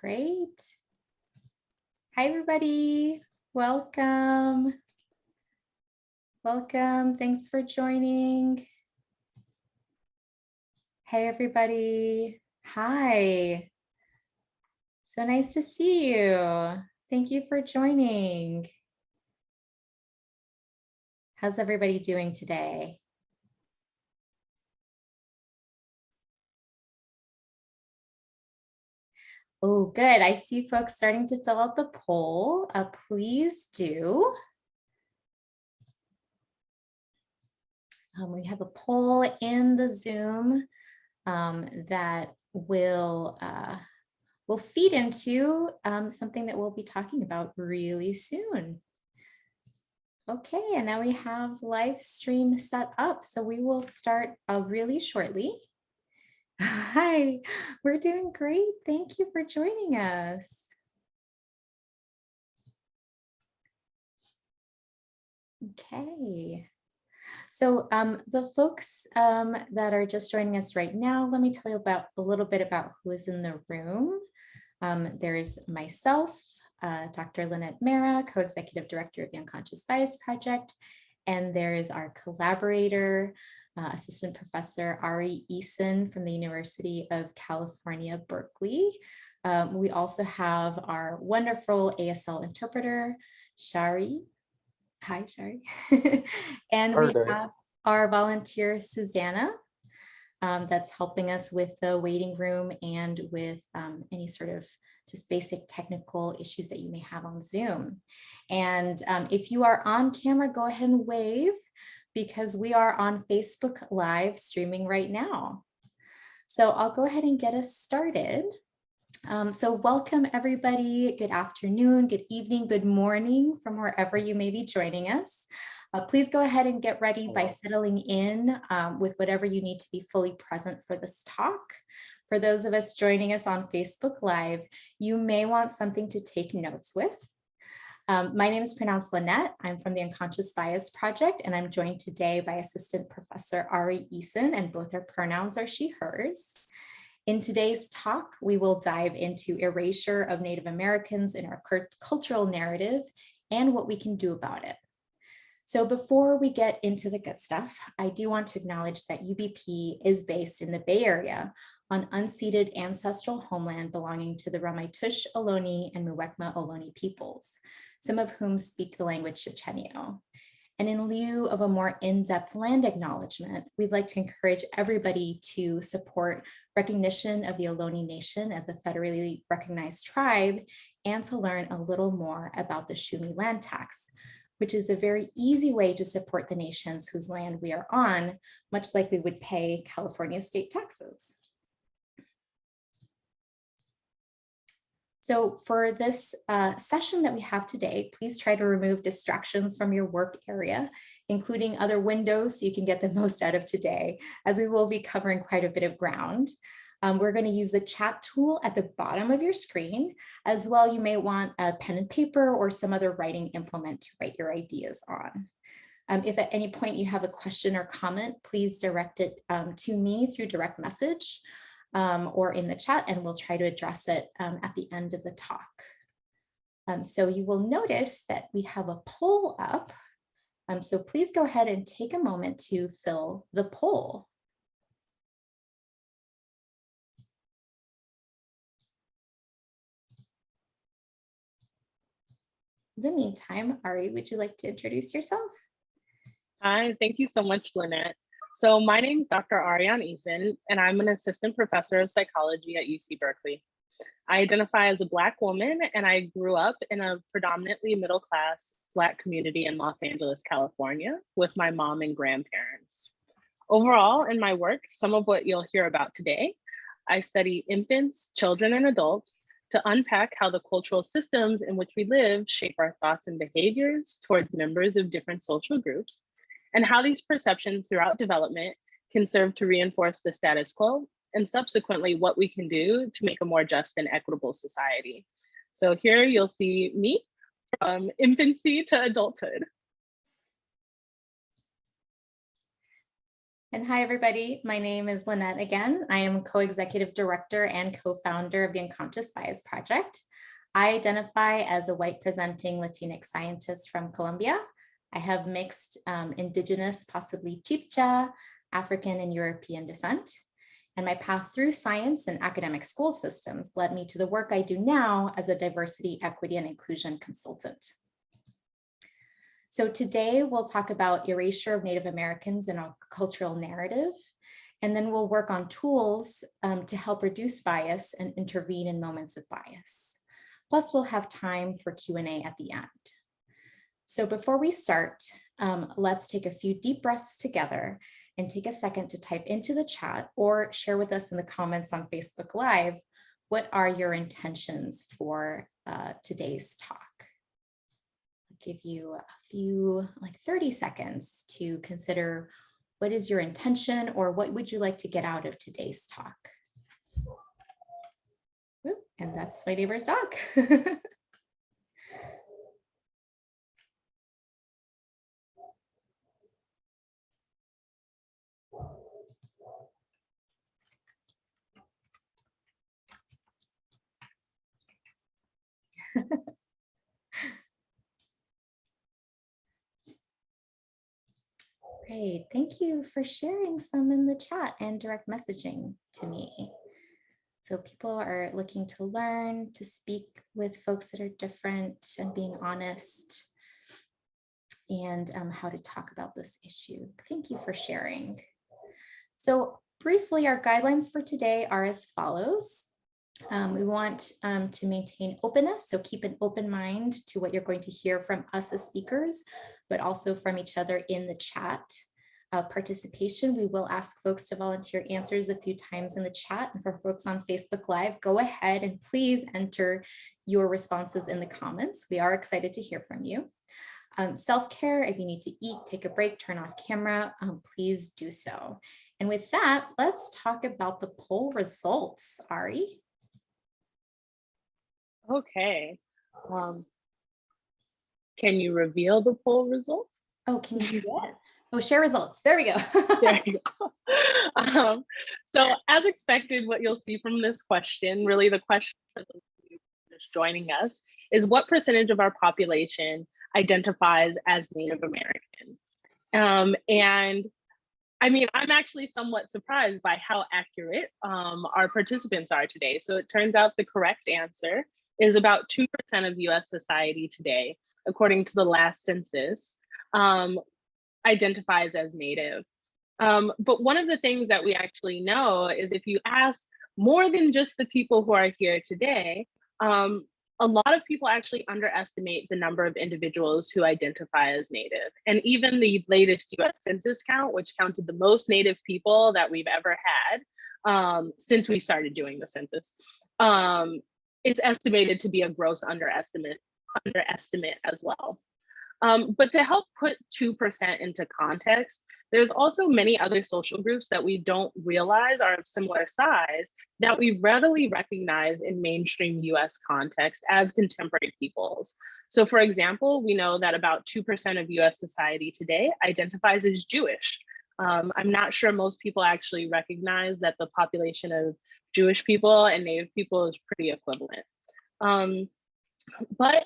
Great. Hi, everybody. Welcome. Welcome. Thanks for joining. Hey, everybody. Hi. So nice to see you. Thank you for joining. How's everybody doing today? Oh, good. I see folks starting to fill out the poll. Please do. We have a poll in the Zoom that will feed into something that we'll be talking about really soon. Okay, and now we have live stream set up, so we will start really shortly. Hi, we're doing great. Thank you for joining us. Okay. So the folks that are just joining us right now, let me tell you about a little bit about who is in the room. There's myself, Dr. Linet Mera, Co-Executive Director of the Unconscious Bias Project, and there's our collaborator, Assistant Professor Arianne E Eason from the University of California, Berkeley. We also have our wonderful ASL interpreter, Shari. Hi, Shari. And we have our volunteer, Susanna, that's helping us with the waiting room and with any sort of just basic technical issues that you may have on Zoom. And if you are on camera, go ahead and wave because we are on Facebook Live streaming right now. So I'll go ahead and get us started. So welcome everybody. Good afternoon, good evening, good morning from wherever you may be joining us. Please go ahead and get ready by settling in with whatever you need to be fully present for this talk. For those of us joining us on Facebook Live, you may want something to take notes with. My name is pronounced Linet. I'm from the Unconscious Bias Project, and I'm joined today by Assistant Professor Arianne E Eason, and both our pronouns are she, hers. In today's talk, we will dive into erasure of Native Americans in our cultural narrative and what we can do about it. So before we get into the good stuff, I do want to acknowledge that UBP is based in the Bay Area on unceded ancestral homeland belonging to the Ramaytush Ohlone and Muwekma Ohlone peoples, some of whom speak the language Chochenyo. And in lieu of a more in-depth land acknowledgement, we'd like to encourage everybody to support recognition of the Ohlone Nation as a federally recognized tribe and to learn a little more about the Shumi land tax, which is a very easy way to support the nations whose land we are on, much like we would pay California state taxes. So for this session that we have today, please try to remove distractions from your work area, including other windows so you can get the most out of today, as we will be covering quite a bit of ground. We're going to use the chat tool at the bottom of your screen. As well, you may want a pen and paper or some other writing implement to write your ideas on. If at any point you have a question or comment, please direct it to me through direct message. Or in the chat, and we'll try to address it at the end of the talk. So you will notice that we have a poll up. So please go ahead and take a moment to fill the poll. In the meantime, Ari, would you like to introduce yourself? Hi, thank you so much, Lynette. So my name is Dr. Arianne E Eason, and I'm an assistant professor of psychology at UC Berkeley. I identify as a Black woman, and I grew up in a predominantly middle-class Black community in Los Angeles, California, with my mom and grandparents. Overall, in my work, some of what you'll hear about today, I study infants, children, and adults to unpack how the cultural systems in which we live shape our thoughts and behaviors towards members of different social groups, and how these perceptions throughout development can serve to reinforce the status quo, and subsequently what we can do to make a more just and equitable society. So here you'll see me from infancy to adulthood. And hi, everybody. My name is Linet again. I am co-executive director and co-founder of the Unconscious Bias Project. I identify as a white presenting Latinx scientist from Colombia. I have mixed Indigenous, possibly Chibcha, African, and European descent. And my path through science and academic school systems led me to the work I do now as a diversity, equity, and inclusion consultant. So today we'll talk about erasure of Native Americans in our cultural narrative, and then we'll work on tools to help reduce bias and intervene in moments of bias. Plus we'll have time for Q&A at the end. So before we start, let's take a few deep breaths together and take a second to type into the chat or share with us in the comments on Facebook Live, what are your intentions for today's talk? Give you a few, like 30 seconds to consider what is your intention or what would you like to get out of today's talk. Ooh, and that's my neighbor's dog. Great, thank you for sharing some in the chat and direct messaging to me. So people are looking to learn, to speak with folks that are different and being honest, and how to talk about this issue. Thank you for sharing. So briefly, our guidelines for today are as follows. We want to maintain openness, so keep an open mind to what you're going to hear from us as speakers, but also from each other in the chat. Participation, we will ask folks to volunteer answers a few times in the chat. And for folks on Facebook Live, go ahead and please enter your responses in the comments. We are excited to hear from you. Self-care, if you need to eat, take a break, turn off camera, please do so. And with that, let's talk about the poll results, Ari. Okay. Can you reveal the poll results? Oh, can you see it? Oh, share results. There we go. There you go. So as expected, what you'll see from this question, really the question for those of you just joining us, is what percentage of our population identifies as Native American? And I mean, I'm actually somewhat surprised by how accurate our participants are today. So it turns out the correct answer is about 2% of US society today, according to the last census, identifies as Native. But one of the things that we actually know is if you ask more than just the people who are here today, a lot of people actually underestimate the number of individuals who identify as Native. And even the latest US Census count, which counted the most Native people that we've ever had since we started doing the census, it's estimated to be a gross underestimate as well. But to help put 2% into context, there's also many other social groups that we don't realize are of similar size that we readily recognize in mainstream US context as contemporary peoples. So for example, we know that about 2% of US society today identifies as Jewish. I'm not sure most people actually recognize that the population of Jewish people and Native people is pretty equivalent. But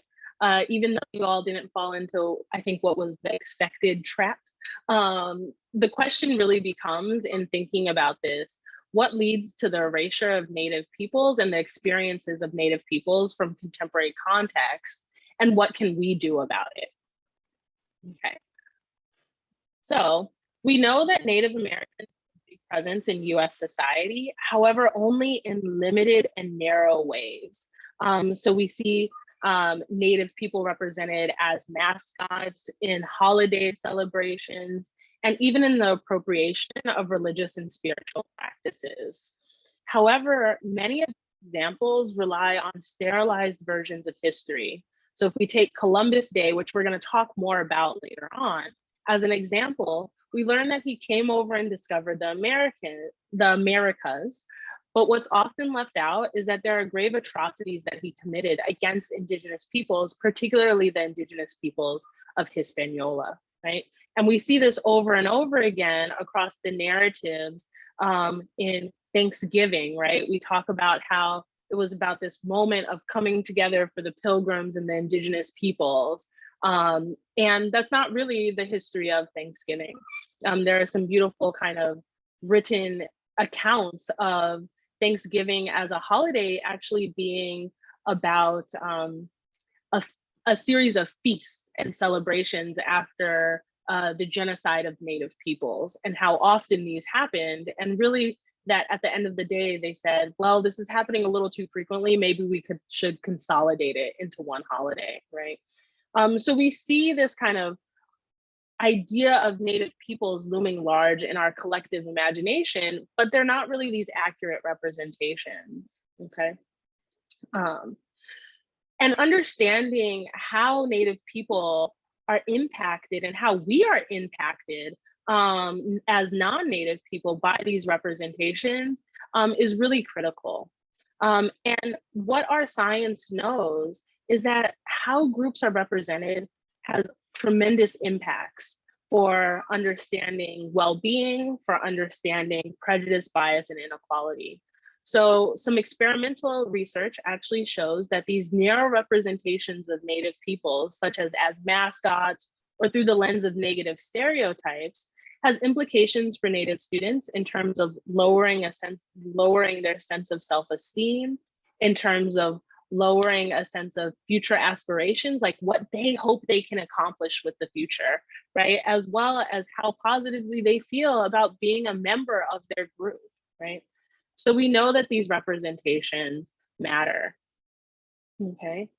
even though you all didn't fall into, I think, what was the expected trap, the question really becomes, in thinking about this, what leads to the erasure of Native peoples and the experiences of Native peoples from contemporary context, and what can we do about it? Okay. So we know that Native Americans have a big presence in US society, however, only in limited and narrow ways. So we see Native people represented as mascots in holiday celebrations, and even in the appropriation of religious and spiritual practices. However, many of the examples rely on sterilized versions of history. So if we take Columbus Day, which we're going to talk more about later on, as an example, we learn that he came over and discovered the Americas. But what's often left out is that there are grave atrocities that he committed against Indigenous peoples, particularly the Indigenous peoples of Hispaniola. right? And we see this over and over again across the narratives in Thanksgiving, right? We talk about how it was about this moment of coming together for the Pilgrims and the indigenous peoples. And that's not really the history of Thanksgiving. There are some beautiful kind of written accounts of Thanksgiving as a holiday actually being about a, a series of feasts and celebrations after the genocide of Native peoples and how often these happened. And really that at the end of the day, they said, well, this is happening a little too frequently. Maybe we should consolidate it into one holiday, right? So we see this kind of idea of Native peoples looming large in our collective imagination, but they're not really these accurate representations, okay? And understanding how Native people are impacted and how we are impacted as non-Native people by these representations is really critical. And what our science knows is that how groups are represented has tremendous impacts for understanding well-being, for understanding prejudice, bias, and inequality. So some experimental research actually shows that these narrow representations of Native peoples, such as mascots or through the lens of negative stereotypes, has implications for Native students in terms of lowering their sense of self-esteem, in terms of lowering a sense of future aspirations, like what they hope they can accomplish with the future, right? As well as how positively they feel about being a member of their group, right? So we know that these representations matter, okay?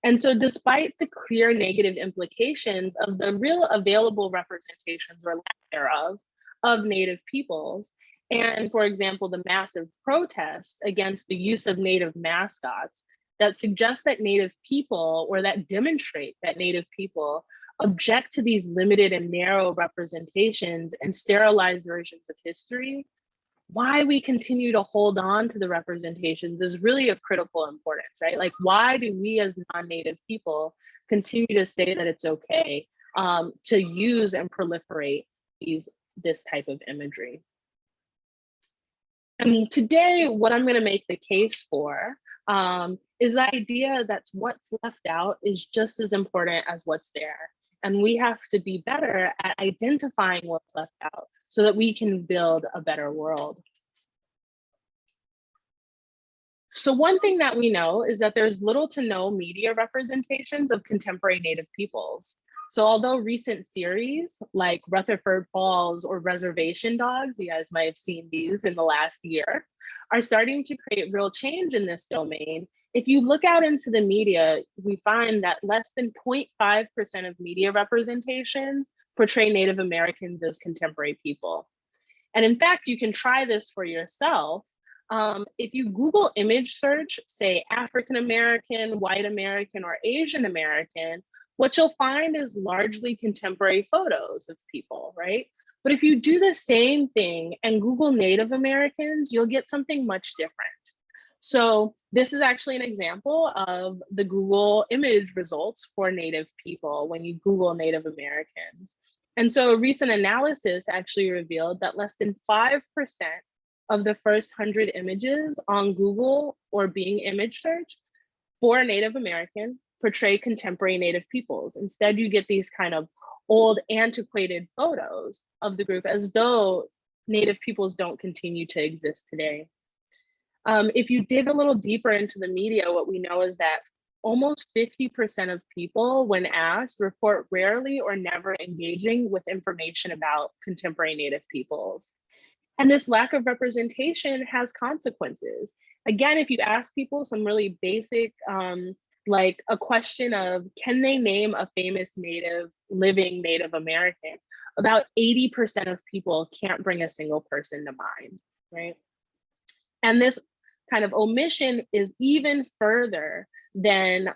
And so despite the clear negative implications of the real available representations or lack thereof of Native peoples, and for example, the massive protests against the use of Native mascots that suggest that Native people, or that demonstrate that Native people object to these limited and narrow representations and sterilized versions of history, why we continue to hold on to the representations is really of critical importance, right? Like, why do we as non-Native people continue to say that it's okay to use and proliferate this type of imagery? And today, what I'm going to make the case for is the idea that what's left out is just as important as what's there. And we have to be better at identifying what's left out so that we can build a better world. So one thing that we know is that there's little to no media representations of contemporary Native peoples. So although recent series like Rutherford Falls or Reservation Dogs, you guys might have seen these in the last year, are starting to create real change in this domain, if you look out into the media, we find that less than 0.5% of media representations portray Native Americans as contemporary people. And in fact, you can try this for yourself. If you Google image search, say African American, white American, or Asian American, what you'll find is largely contemporary photos of people, right? But if you do the same thing and Google Native Americans, you'll get something much different. So this is actually an example of the Google image results for Native people when you Google Native Americans. And so a recent analysis actually revealed that less than 5% of the first 100 images on Google or Bing image search for Native American portray contemporary Native peoples. Instead, you get these kind of old, antiquated photos of the group as though Native peoples don't continue to exist today. If you dig a little deeper into the media, what we know is that almost 50% of people, when asked, report rarely or never engaging with information about contemporary Native peoples. And this lack of representation has consequences. Again, if you ask people some really basic, like a question of, can they name a famous living Native American? About 80% of people can't bring a single person to mind, right? And this kind of omission is even further than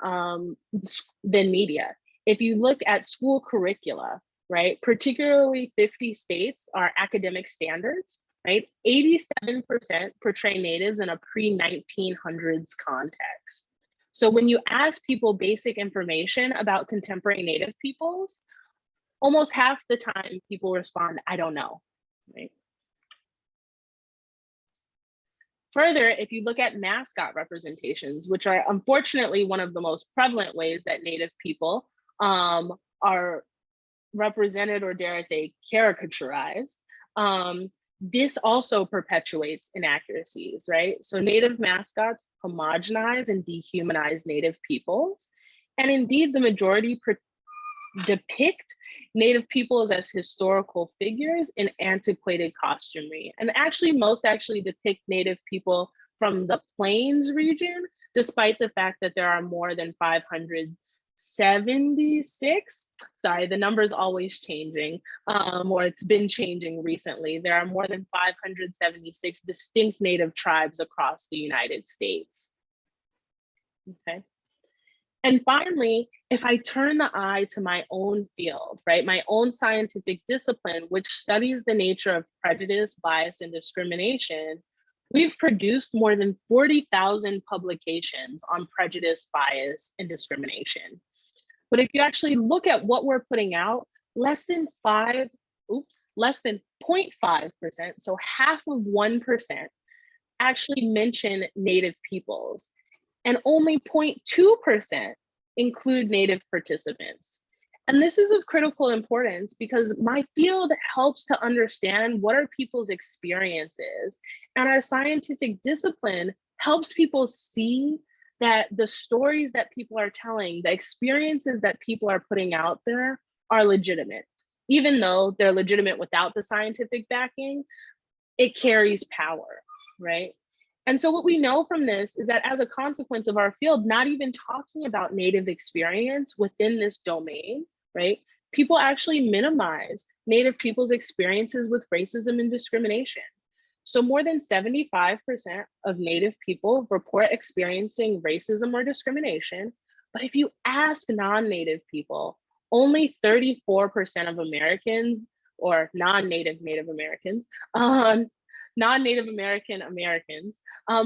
media. If you look at school curricula, right, particularly 50 states are academic standards, right? 87% portray natives in a pre-1900s context. So when you ask people basic information about contemporary Native peoples, almost half the time people respond, I don't know, right? Further, if you look at mascot representations, which are unfortunately one of the most prevalent ways that Native people are represented, or dare I say, caricaturized, this also perpetuates inaccuracies, right? So Native mascots homogenize and dehumanize Native peoples. And indeed, the majority depict Native peoples as historical figures in antiquated costumery. And actually, most actually depict Native people from the Plains region, despite the fact that there are more than 576. Sorry, the number is always changing, or it's been changing recently. There are more than 576 distinct Native tribes across the United States. Okay. And finally, if I turn the eye to my own field, right, my own scientific discipline, which studies the nature of prejudice, bias, and discrimination, we've produced more than 40,000 publications on prejudice, bias, and discrimination. But if you actually look at what we're putting out, less than 0.5%, so half of 1%, actually mention Native peoples, and only 0.2% include Native participants. And this is of critical importance because my field helps to understand what are people's experiences, and our scientific discipline helps people see that the stories that people are telling, the experiences that people are putting out there are legitimate. Even though they're legitimate without the scientific backing, it carries power, right? And so what we know from this is that as a consequence of our field, not even talking about Native experience within this domain, right? People actually minimize Native people's experiences with racism and discrimination. So more than 75% of Native people report experiencing racism or discrimination. But if you ask non-Native people, only 34% of Americans, or non-Native Americans, non-Native Americans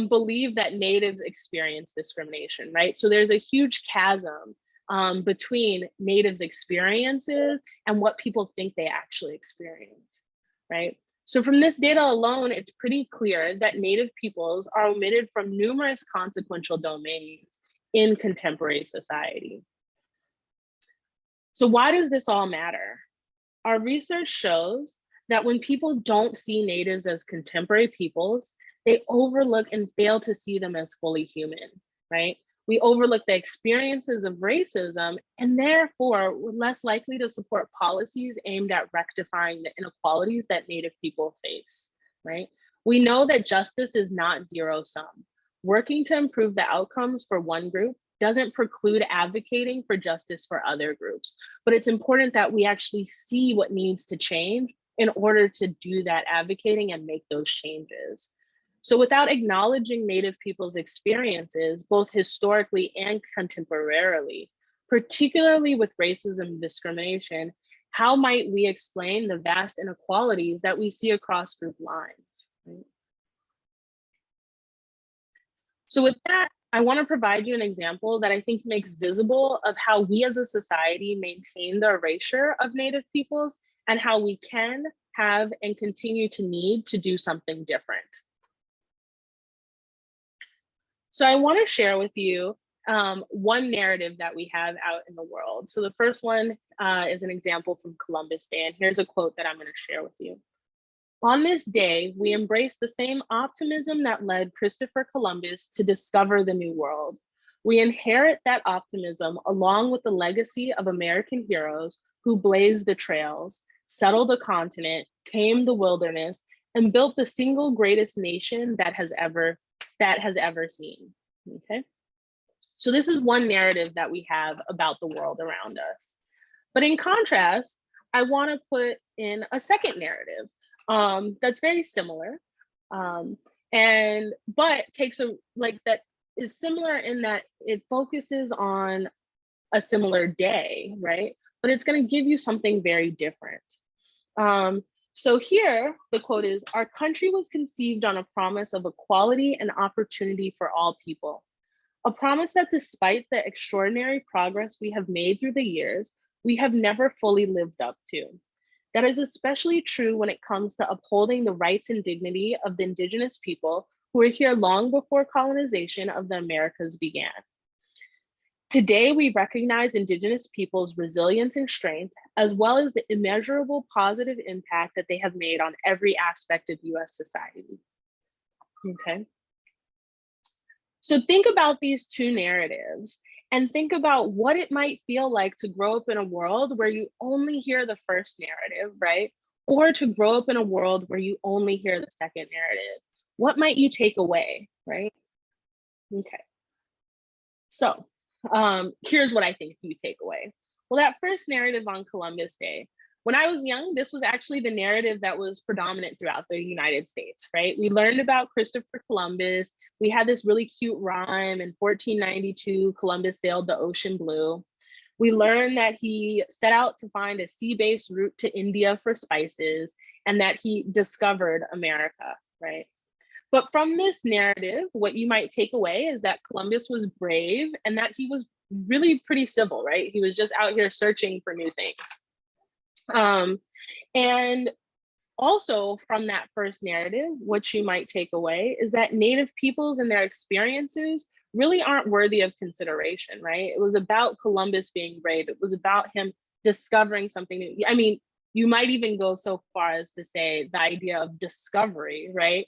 believe that Natives experience discrimination, right? So there's a huge chasm between Natives' experiences and what people think they actually experience, right? So from this data alone, it's pretty clear that Native peoples are omitted from numerous consequential domains in contemporary society. So why does this all matter? Our research shows that when people don't see Natives as contemporary peoples, they overlook and fail to see them as fully human, right? We overlook the experiences of racism, and therefore we're less likely to support policies aimed at rectifying the inequalities that Native people face, right? We know that justice is not zero sum. Working to improve the outcomes for one group doesn't preclude advocating for justice for other groups, but it's important that we actually see what needs to change in order to do that advocating and make those changes. So without acknowledging Native people's experiences, both historically and contemporarily, particularly with racism and discrimination, how might we explain the vast inequalities that we see across group lines? Right? So with that, I want to provide you an example that I think makes visible of how we as a society maintain the erasure of Native peoples and how we can, have, and continue to need to do something different. So I want to share with you one narrative that we have out in the world. So the first one is an example from Columbus Day, and here's a quote that I'm going to share with you. On this day, we embrace the same optimism that led Christopher Columbus to discover the New World. We inherit that optimism along with the legacy of American heroes who blazed the trails, settled the continent, tamed the wilderness, and built the single greatest nation that has ever seen. Okay. So this is one narrative that we have about the world around us. But in contrast, I want to put in a second narrative that's very similar, but takes that is similar in that it focuses on a similar day, right? But it's going to give you something very different. So here, the quote is, "Our country was conceived on a promise of equality and opportunity for all people. A promise that despite the extraordinary progress we have made through the years, we have never fully lived up to. That is especially true when it comes to upholding the rights and dignity of the indigenous people who were here long before colonization of the Americas began. Today, we recognize indigenous peoples' resilience and strength, as well as the immeasurable positive impact that they have made on every aspect of US society. Okay. So think about these two narratives and think about what it might feel like to grow up in a world where you only hear the first narrative, right? Or to grow up in a world where you only hear the second narrative. What might you take away, right? Okay. So here's what I think you take away. Well, that first narrative on Columbus Day, when I was young, this was actually the narrative that was predominant throughout the United States, right? We learned about Christopher Columbus. We had this really cute rhyme in 1492, Columbus sailed the ocean blue. We learned that he set out to find a sea-based route to India for spices and that he discovered America, right? But from this narrative, what you might take away is that Columbus was brave and that he was really pretty civil, right? He was just out here searching for new things. And also from that first narrative, what you might take away is that Native peoples and their experiences really aren't worthy of consideration, right? It was about Columbus being brave. It was about him discovering something new. I mean, you might even go so far as to say the idea of discovery, right,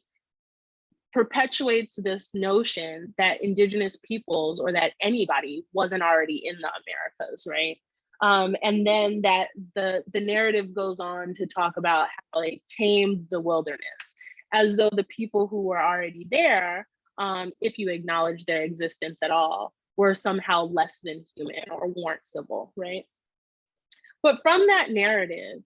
perpetuates this notion that indigenous peoples or that anybody wasn't already in the Americas, right? And then that the narrative goes on to talk about how they tamed the wilderness, as though the people who were already there, if you acknowledge their existence at all, were somehow less than human or weren't civil, right? But from that narrative,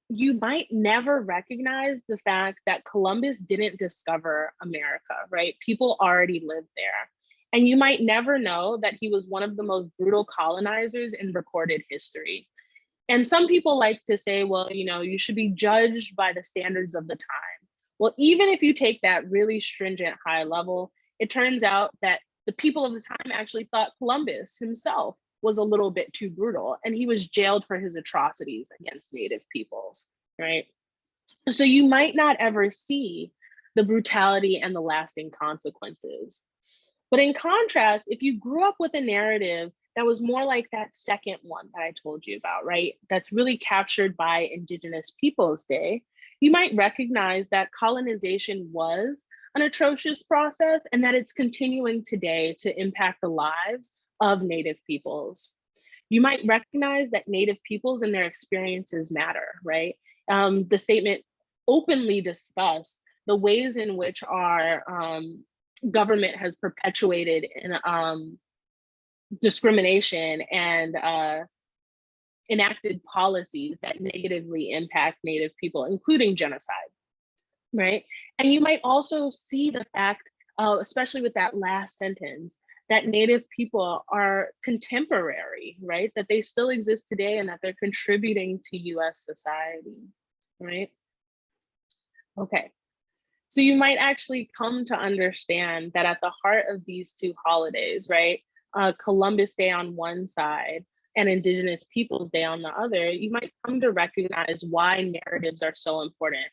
you might never recognize the fact that Columbus didn't discover America, right? People already lived there. And you might never know that he was one of the most brutal colonizers in recorded history. And some people like to say, well, you know, you should be judged by the standards of the time. Well, even if you take that really stringent high level, it turns out that the people of the time actually thought Columbus himself was a little bit too brutal, and he was jailed for his atrocities against Native peoples, right? So you might not ever see the brutality and the lasting consequences. But in contrast, if you grew up with a narrative that was more like that second one that I told you about, right? That's really captured by Indigenous Peoples Day, you might recognize that colonization was an atrocious process and that it's continuing today to impact the lives of Native peoples. You might recognize that Native peoples and their experiences matter, right? The statement openly discussed the ways in which our government has perpetuated in, discrimination and enacted policies that negatively impact Native people, including genocide, right? And you might also see the fact, especially with that last sentence, that Native people are contemporary, right? That they still exist today and that they're contributing to US society, right? Okay. So you might actually come to understand that at the heart of these two holidays, right, Columbus Day on one side and Indigenous Peoples Day on the other, you might come to recognize why narratives are so important.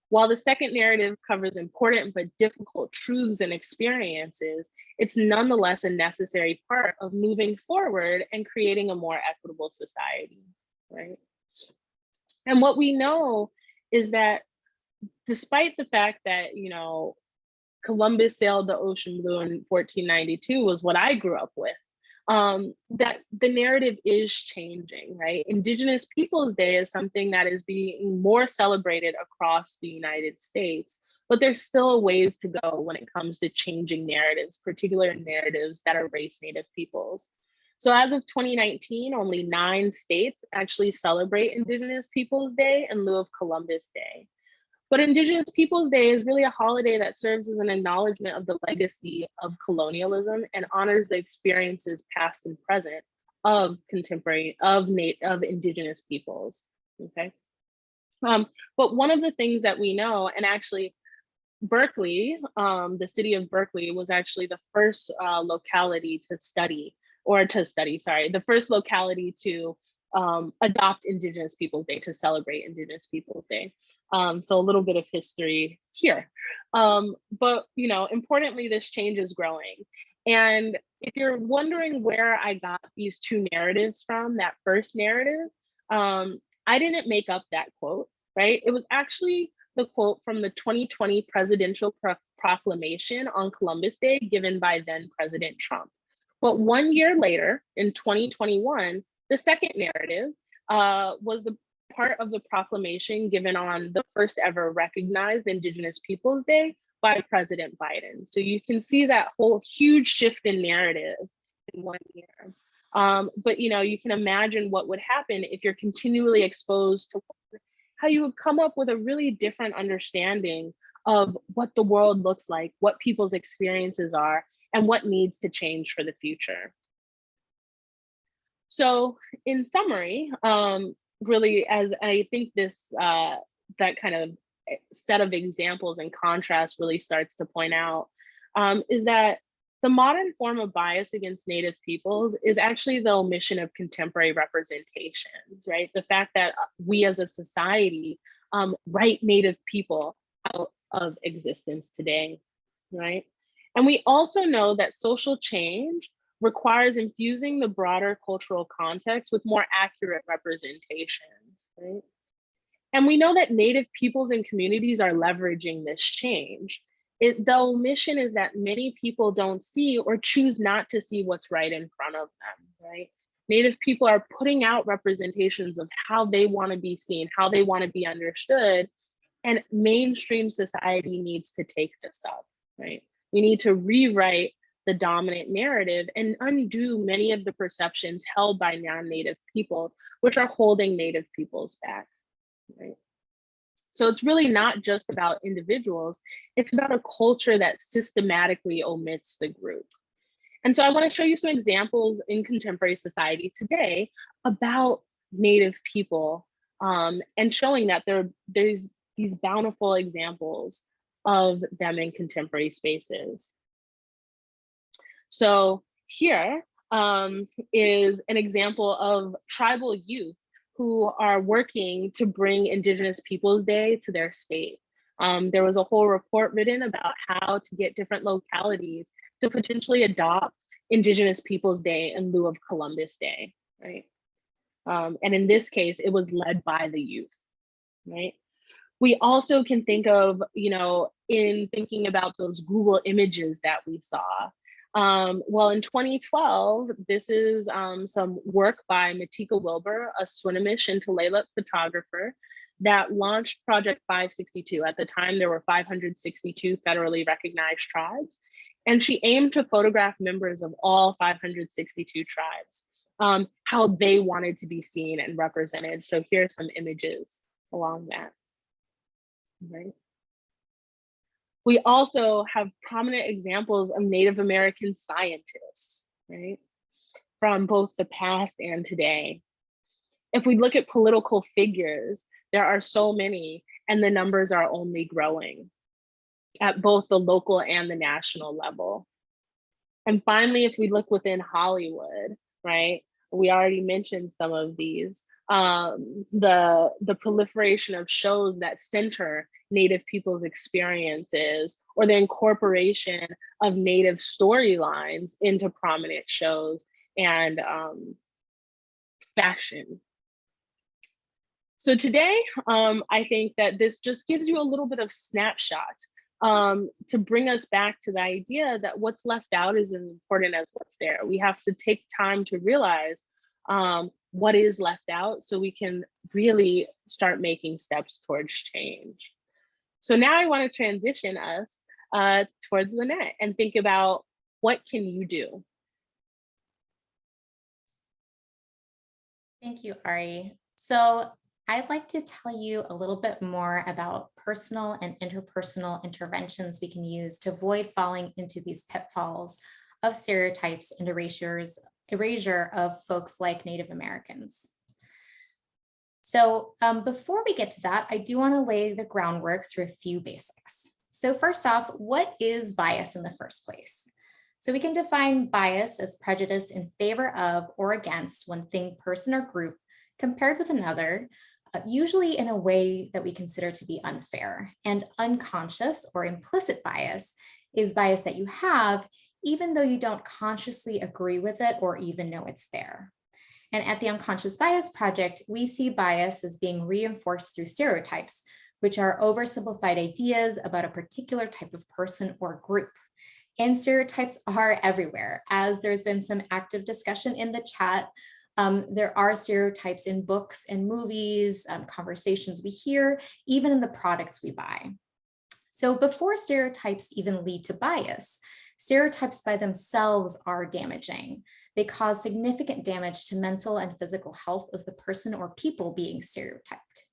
While the second narrative covers important but difficult truths and experiences, it's nonetheless a necessary part of moving forward and creating a more equitable society, right? And what we know is that despite the fact that, you know, Columbus sailed the ocean blue in 1492 was what I grew up with, that the narrative is changing, right? Indigenous Peoples Day is something that is being more celebrated across the United States, but there's still ways to go when it comes to changing narratives, particular narratives that are race Native peoples. So as of 2019, only 9 states actually celebrate Indigenous Peoples Day in lieu of Columbus Day. But Indigenous Peoples Day is really a holiday that serves as an acknowledgement of the legacy of colonialism and honors the experiences past and present of contemporary, of Indigenous peoples, okay? But one of the things that we know, and actually Berkeley, the city of Berkeley was actually the first locality to study, the first locality to adopt Indigenous Peoples Day, to celebrate Indigenous Peoples Day. So a little bit of history here. But importantly, this change is growing. And if you're wondering where I got these two narratives from, that first narrative, I didn't make up that quote, right? It was actually the quote from the 2020 presidential proclamation on Columbus Day given by then President Trump. But 1 year later, in 2021, the second narrative was the part of the proclamation given on the first ever recognized Indigenous Peoples Day by President Biden. So you can see that whole huge shift in narrative in 1 year. But you can imagine what would happen if you're continually exposed to how you would come up with a really different understanding of what the world looks like, what people's experiences are, and what needs to change for the future. So in summary, really, as I think this, that kind of set of examples and contrast really starts to point out, is that the modern form of bias against Native peoples is actually the omission of contemporary representations, right? The fact that we as a society write Native people out of existence today, right? And we also know that social change requires infusing the broader cultural context with more accurate representations, right? And we know that Native peoples and communities are leveraging this change. The omission is that many people don't see or choose not to see what's right in front of them, right? Native people are putting out representations of how they want to be seen, how they want to be understood, and mainstream society needs to take this up, right? We need to rewrite the dominant narrative and undo many of the perceptions held by non-Native people, which are holding Native peoples back, right? So it's really not just about individuals, it's about a culture that systematically omits the group. And so I want to show you some examples in contemporary society today about Native people, and showing that there's these bountiful examples of them in contemporary spaces. So here is an example of tribal youth who are working to bring Indigenous Peoples Day to their state. There was a whole report written about how to get different localities to potentially adopt Indigenous Peoples Day in lieu of Columbus Day, right? And in this case, it was led by the youth, right? We also can think of, in thinking about those Google images that we saw. Well, in 2012, this is some work by Matika Wilbur, a Swinomish and Tulalip photographer that launched Project 562. At the time, there were 562 federally recognized tribes. And she aimed to photograph members of all 562 tribes, how they wanted to be seen and represented. So here's some images along that. Right. We also have prominent examples of Native American scientists, right, from both the past and today. If we look at political figures, there are so many, and the numbers are only growing at both the local and the national level. And finally, if we look within Hollywood, right, we already mentioned some of these, the proliferation of shows that center Native people's experiences, or the incorporation of Native storylines into prominent shows and fashion. So today, I think that this just gives you a little bit of snapshot to bring us back to the idea that what's left out is as important as what's there. We have to take time to realize what is left out so we can really start making steps towards change. So now I want to transition us towards Linet and think about what can you do? Thank you, Ari. So I'd like to tell you a little bit more about personal and interpersonal interventions we can use to avoid falling into these pitfalls of stereotypes and erasure of folks like Native Americans. So before we get to that, I do want to lay the groundwork through a few basics. So first off, what is bias in the first place? So we can define bias as prejudice in favor of or against one thing, person, or group compared with another, usually in a way that we consider to be unfair. And unconscious or implicit bias is bias that you have, even though you don't consciously agree with it or even know it's there. And at the Unconscious Bias Project, we see bias as being reinforced through stereotypes, which are oversimplified ideas about a particular type of person or group. And stereotypes are everywhere. As there's been some active discussion in the chat, there are stereotypes in books and movies, conversations we hear, even in the products we buy. So before stereotypes even lead to bias, stereotypes by themselves are damaging. They cause significant damage to mental and physical health of the person or people being stereotyped.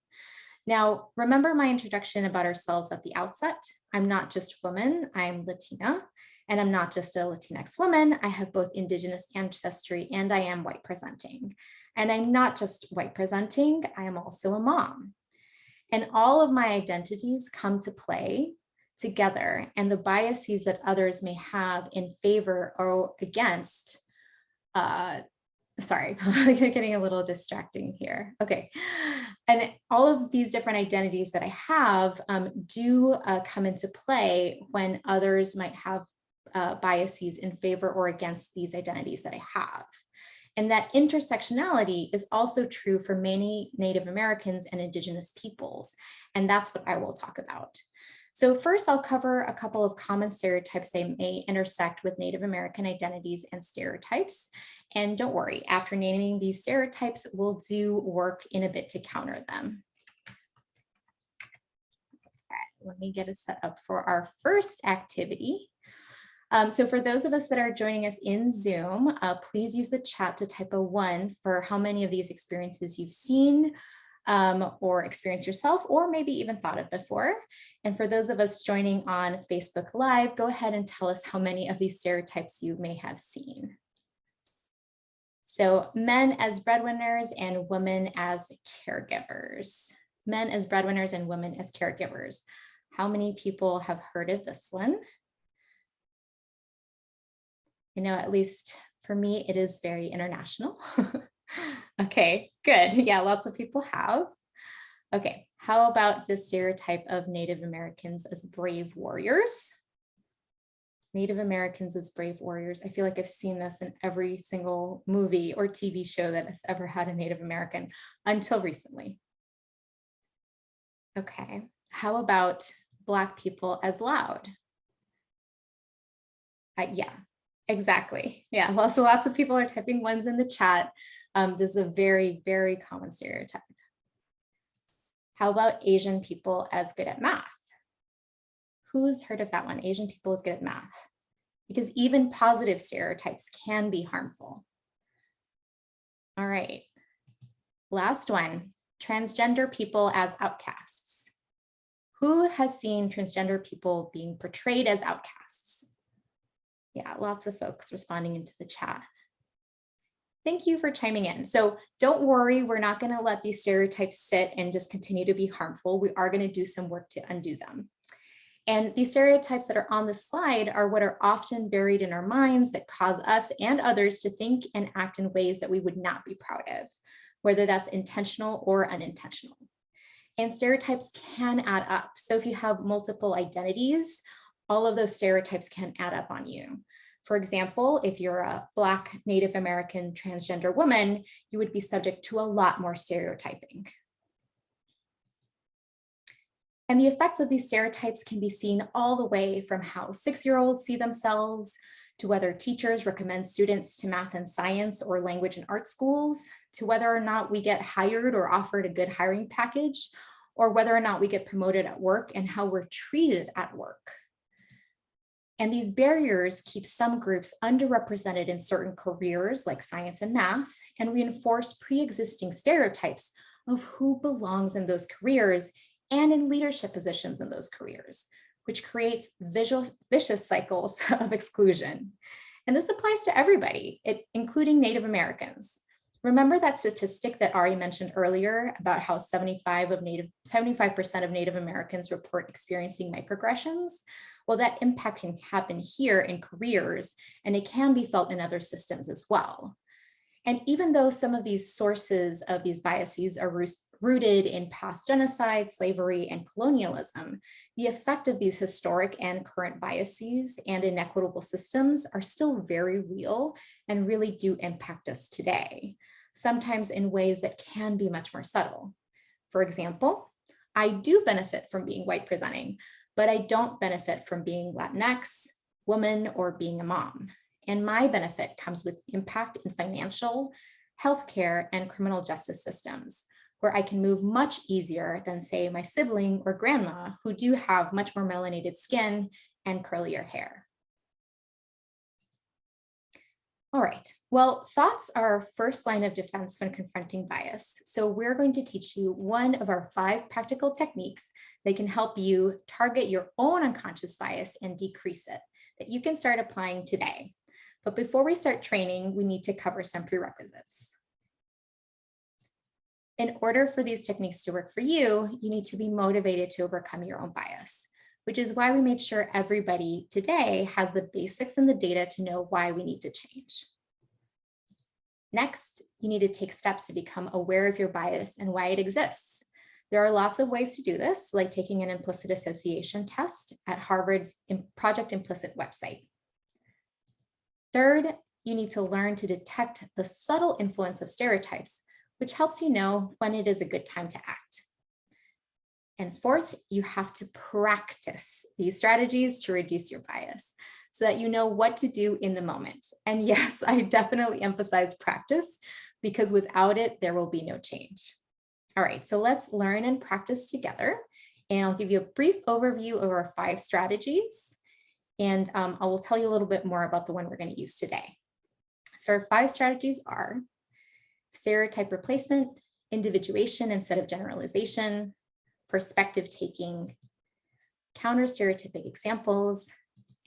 Now, remember my introduction about ourselves at the outset. I'm not just a woman, I'm Latina, and I'm not just a Latinx woman. I have both Indigenous ancestry and I am white presenting. And I'm not just white presenting, I am also a mom. And all of my identities come to play together, and the biases that others may have in favor or against, sorry, getting a little distracting here. Okay. And all of these different identities that I have do come into play when others might have biases in favor or against these identities that I have. And that intersectionality is also true for many Native Americans and Indigenous peoples. And that's what I will talk about. So first, I'll cover a couple of common stereotypes that may intersect with Native American identities and stereotypes. And don't worry, after naming these stereotypes, we'll do work in a bit to counter them. Okay, let me get us set up for our first activity. So for those of us that are joining us in Zoom, please use the chat to type a 1 for how many of these experiences you've seen or experienced yourself, or maybe even thought of before. And for those of us joining on Facebook Live, go ahead and tell us how many of these stereotypes you may have seen. So men as breadwinners and women as caregivers. Men as breadwinners and women as caregivers. How many people have heard of this one? You know, at least for me, it is very international. Okay, good. Yeah, lots of people have. Okay, how about the stereotype of Native Americans as brave warriors? Native Americans as brave warriors. I feel like I've seen this in every single movie or TV show that has ever had a Native American until recently. Okay, how about Black people as loud? Yeah. Exactly. Yeah. Well, so lots of people are typing 1s in the chat. This is a very, very common stereotype. How about Asian people as good at math? Who's heard of that one? Asian people as good at math? Because even positive stereotypes can be harmful. All right. Last one, transgender people as outcasts. Who has seen transgender people being portrayed as outcasts? Yeah, lots of folks responding into the chat. Thank you for chiming in. So don't worry, we're not going to let these stereotypes sit and just continue to be harmful. We are going to do some work to undo them. And these stereotypes that are on the slide are what are often buried in our minds that cause us and others to think and act in ways that we would not be proud of, whether that's intentional or unintentional. And stereotypes can add up. So if you have multiple identities, all of those stereotypes can add up on you. For example, if you're a Black Native American transgender woman, you would be subject to a lot more stereotyping. And the effects of these stereotypes can be seen all the way from how 6-year-olds see themselves, to whether teachers recommend students to math and science or language and art schools, to whether or not we get hired or offered a good hiring package, or whether or not we get promoted at work and how we're treated at work. And these barriers keep some groups underrepresented in certain careers like science and math, and reinforce pre-existing stereotypes of who belongs in those careers and in leadership positions in those careers, which creates vicious cycles of exclusion. And this applies to everybody, including Native Americans. Remember that statistic that Ari mentioned earlier about how 75% of Native Americans report experiencing microaggressions? Well, that impact can happen here in careers, and it can be felt in other systems as well. And even though some of these sources of these biases are rooted in past genocide, slavery, and colonialism, the effect of these historic and current biases and inequitable systems are still very real and really do impact us today, sometimes in ways that can be much more subtle. For example, I do benefit from being white presenting, but I don't benefit from being Latinx, woman, or being a mom. And my benefit comes with impact in financial, healthcare, and criminal justice systems, where I can move much easier than, say, my sibling or grandma, who do have much more melanated skin and curlier hair. All right, well, thoughts are our first line of defense when confronting bias. So we're going to teach you one of our 5 practical techniques that can help you target your own unconscious bias and decrease it, that you can start applying today. But before we start training, we need to cover some prerequisites. In order for these techniques to work for you, you need to be motivated to overcome your own bias, which is why we made sure everybody today has the basics and the data to know why we need to change. Next, you need to take steps to become aware of your bias and why it exists. There are lots of ways to do this, like taking an implicit association test at Harvard's Project Implicit website. Third, you need to learn to detect the subtle influence of stereotypes, which helps you know when it is a good time to act. And fourth, you have to practice these strategies to reduce your bias so that you know what to do in the moment. And yes, I definitely emphasize practice, because without it, there will be no change. All right, so let's learn and practice together. And I'll give you a brief overview of our 5 strategies. And I will tell you a little bit more about the one we're going to use today. So our 5 strategies are stereotype replacement, individuation instead of generalization, perspective taking, counter stereotypic examples,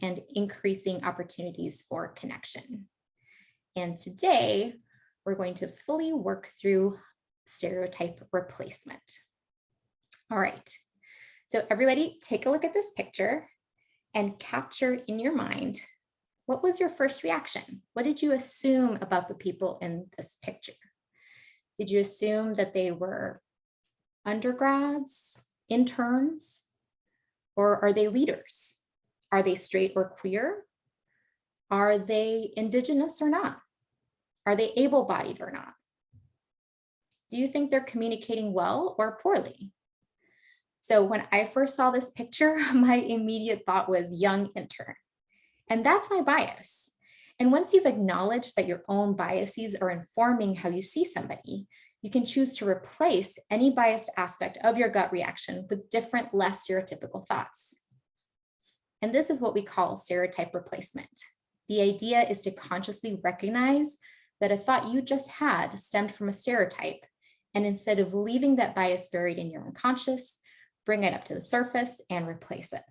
and increasing opportunities for connection. And today, we're going to fully work through stereotype replacement. All right, so everybody take a look at this picture and capture in your mind, what was your first reaction? What did you assume about the people in this picture? Did you assume that they were undergrads, interns, or are they leaders? Are they straight or queer? Are they Indigenous or not? Are they able-bodied or not? Do you think they're communicating well or poorly? So when I first saw this picture, my immediate thought was young intern. And that's my bias. And once you've acknowledged that your own biases are informing how you see somebody, you can choose to replace any biased aspect of your gut reaction with different, less stereotypical thoughts. And this is what we call stereotype replacement. The idea is to consciously recognize that a thought you just had stemmed from a stereotype. And instead of leaving that bias buried in your unconscious, bring it up to the surface and replace it.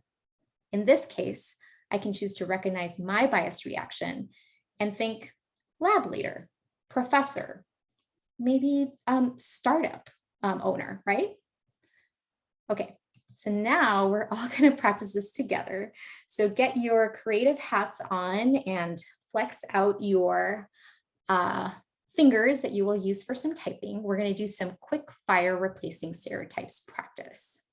In this case, I can choose to recognize my biased reaction and think lab leader, professor, maybe startup owner, right? Okay, so now we're all going to practice this together. So get your creative hats on and flex out your fingers that you will use for some typing. We're going to do some quick fire replacing stereotypes practice.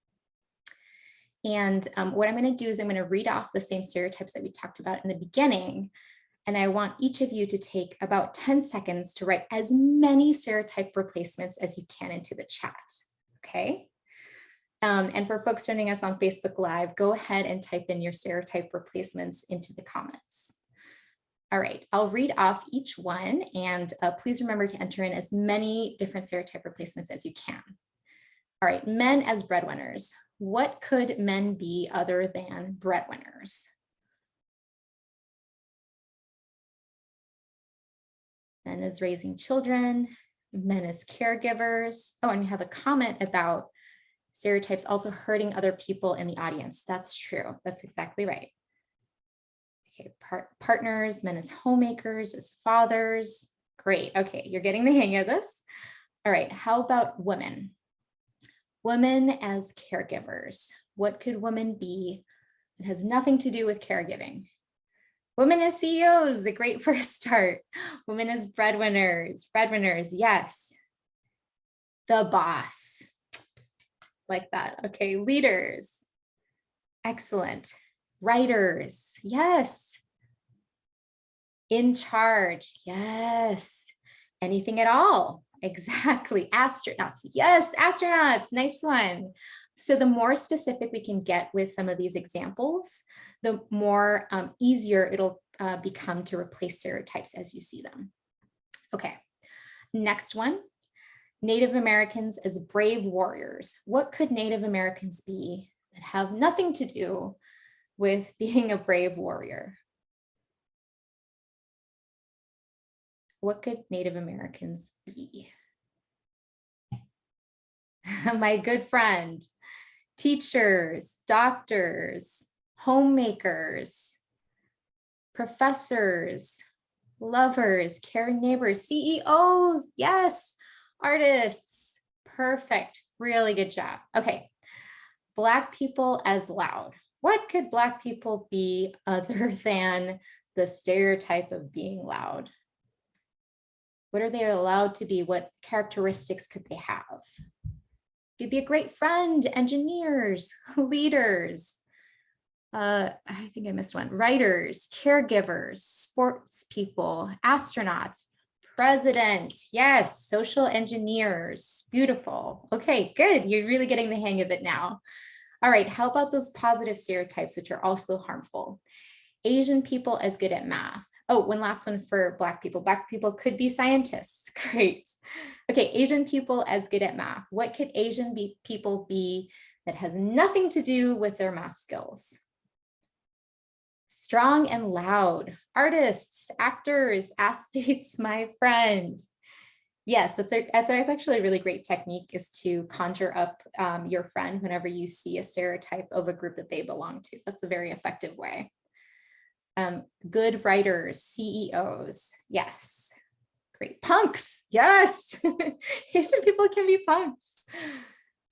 And what I'm going to do is I'm going to read off the same stereotypes that we talked about in the beginning. And I want each of you to take about 10 seconds to write as many stereotype replacements as you can into the chat, okay? And for folks joining us on Facebook Live, go ahead and type in your stereotype replacements into the comments. All right, I'll read off each one, and please remember to enter in as many different stereotype replacements as you can. All right, men as breadwinners. What could men be other than breadwinners? Men as raising children, men as caregivers. Oh, and we have a comment about stereotypes also hurting other people in the audience. That's true. That's exactly right. Okay, partners, men as homemakers, as fathers. Great. Okay, you're getting the hang of this. All right, how about women? Women as caregivers. What could women be that has nothing to do with caregiving? Women as CEOs, a great first start. Women as breadwinners, yes. The boss, like that. Okay, leaders, excellent. Writers, yes. In charge, yes. Anything at all, exactly. Astronauts, yes, astronauts, nice one. So the more specific we can get with some of these examples, the more easier it'll become to replace stereotypes as you see them. Okay, next one. Native Americans as brave warriors. What could Native Americans be that have nothing to do with being a brave warrior? What could Native Americans be? My good friend, teachers, doctors, homemakers, professors, lovers, caring neighbors, CEOs, yes, artists, perfect, really good job. Okay, Black people as loud. What could Black people be other than the stereotype of being loud? What are they allowed to be? What characteristics could they have? You'd be a great friend, engineers, leaders. I think I missed one. Writers, caregivers, sports people, astronauts, president. Yes, social engineers. Beautiful. Okay, good. You're really getting the hang of it now. All right, how about those positive stereotypes, which are also harmful? Asian people as good at math. Oh, one last one for Black people. Black people could be scientists. Great. Okay, Asian people as good at math. What could Asian people be that has nothing to do with their math skills? Strong and loud. Artists, actors, athletes, my friend. Yes, that's actually a really great technique, is to conjure up your friend whenever you see a stereotype of a group that they belong to. That's a very effective way. Good writers, CEOs, yes. Great. Punks, yes. Asian people can be punks.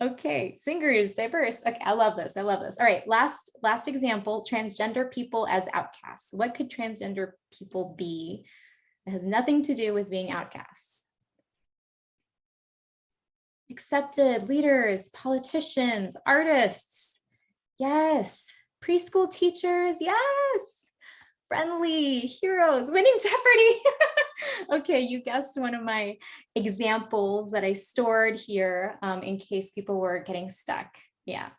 Okay, singers, diverse. Okay, I love this. All right, last example, transgender people as outcasts. What could transgender people be that has nothing to do with being outcasts? Accepted, leaders, politicians, artists. Yes. Preschool teachers, yes. Friendly, heroes, winning Jeopardy. Okay, you guessed one of my examples that I stored here in case people were getting stuck. Yeah.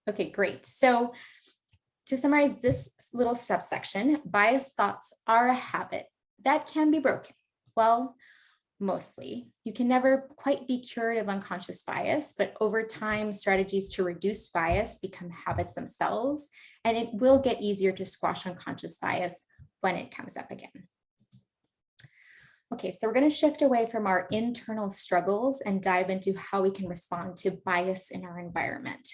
Okay, great. So to summarize this little subsection, biased thoughts are a habit that can be broken. Well, mostly. You can never quite be cured of unconscious bias, but over time, strategies to reduce bias become habits themselves, and it will get easier to squash unconscious bias when it comes up again. Okay, so we're going to shift away from our internal struggles and dive into how we can respond to bias in our environment.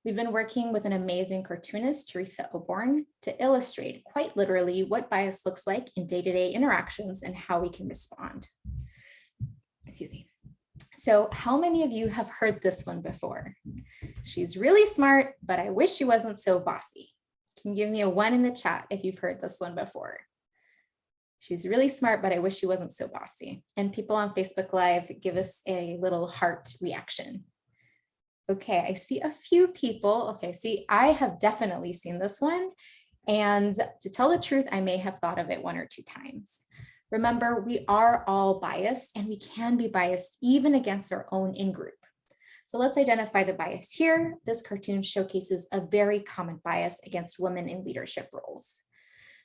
We've been working with an amazing cartoonist, Teresa Oborn, to illustrate quite literally what bias looks like in day-to-day interactions and how we can respond. Excuse me. So how many of you have heard this one before? She's really smart, but I wish she wasn't so bossy. Can you give me a 1 in the chat if you've heard this one before? She's really smart, but I wish she wasn't so bossy. And people on Facebook Live, give us a little heart reaction. Okay, I see a few people. Okay, see, I have definitely seen this one. And to tell the truth, I may have thought of it 1 or 2 times. Remember, we are all biased, and we can be biased even against our own in-group. So let's identify the bias here. This cartoon showcases a very common bias against women in leadership roles.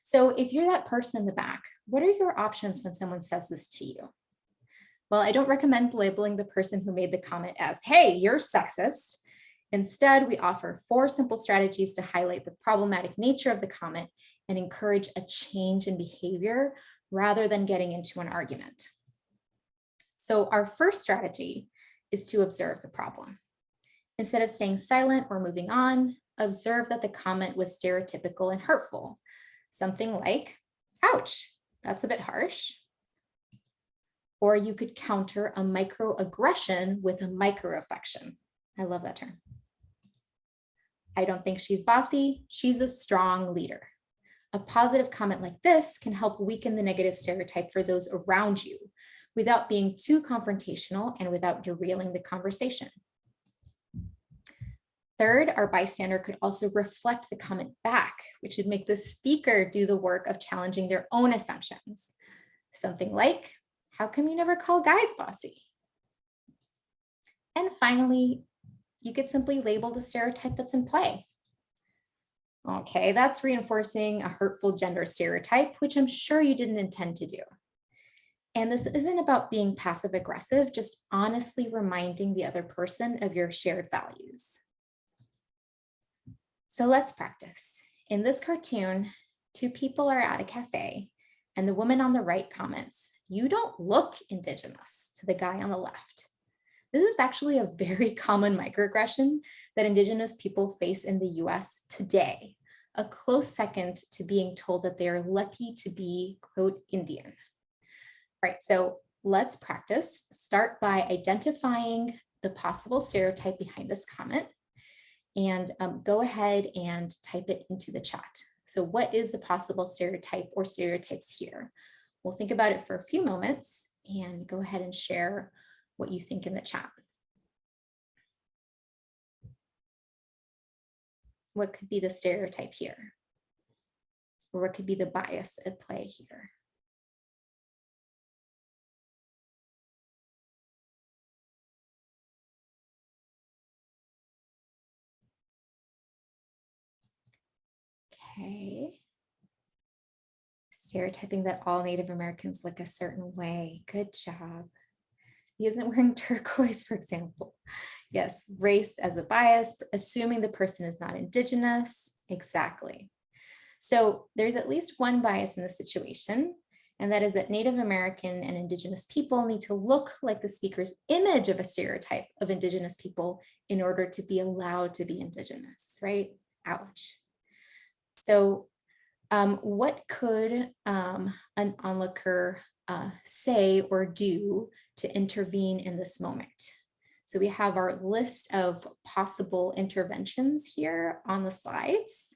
So if you're that person in the back, what are your options when someone says this to you? Well, I don't recommend labeling the person who made the comment as, hey, you're sexist. Instead, we offer 4 simple strategies to highlight the problematic nature of the comment and encourage a change in behavior rather than getting into an argument. So our first strategy is to observe the problem. Instead of staying silent or moving on, observe that the comment was stereotypical and hurtful. Something like, ouch, that's a bit harsh. Or you could counter a microaggression with a microaffection. I love that term. I don't think she's bossy. She's a strong leader. A positive comment like this can help weaken the negative stereotype for those around you without being too confrontational and without derailing the conversation. Third, our bystander could also reflect the comment back, which would make the speaker do the work of challenging their own assumptions. Something like, how come you never call guys bossy? And finally, you could simply label the stereotype that's in play. Okay, that's reinforcing a hurtful gender stereotype, which I'm sure you didn't intend to do. And this isn't about being passive aggressive, just honestly reminding the other person of your shared values. So let's practice. In this cartoon, two people are at a cafe and the woman on the right comments, "You don't look Indigenous," to the guy on the left. This is actually a very common microaggression that Indigenous people face in the US today, a close second to being told that they are lucky to be, quote, Indian. All right, so let's practice. Start by identifying the possible stereotype behind this comment and go ahead and type it into the chat. So what is the possible stereotype or stereotypes here? We'll think about it for a few moments and go ahead and share what you think in the chat. What could be the stereotype here? Or what could be the bias at play here? Okay. Stereotyping that all Native Americans look a certain way. Good job. He isn't wearing turquoise, for example. Yes, race as a bias, assuming the person is not Indigenous. Exactly. So there's at least one bias in the situation, and that is that Native American and Indigenous people need to look like the speaker's image of a stereotype of Indigenous people in order to be allowed to be Indigenous, right? Ouch. So what could an onlooker say or do to intervene in this moment? So we have our list of possible interventions here on the slides.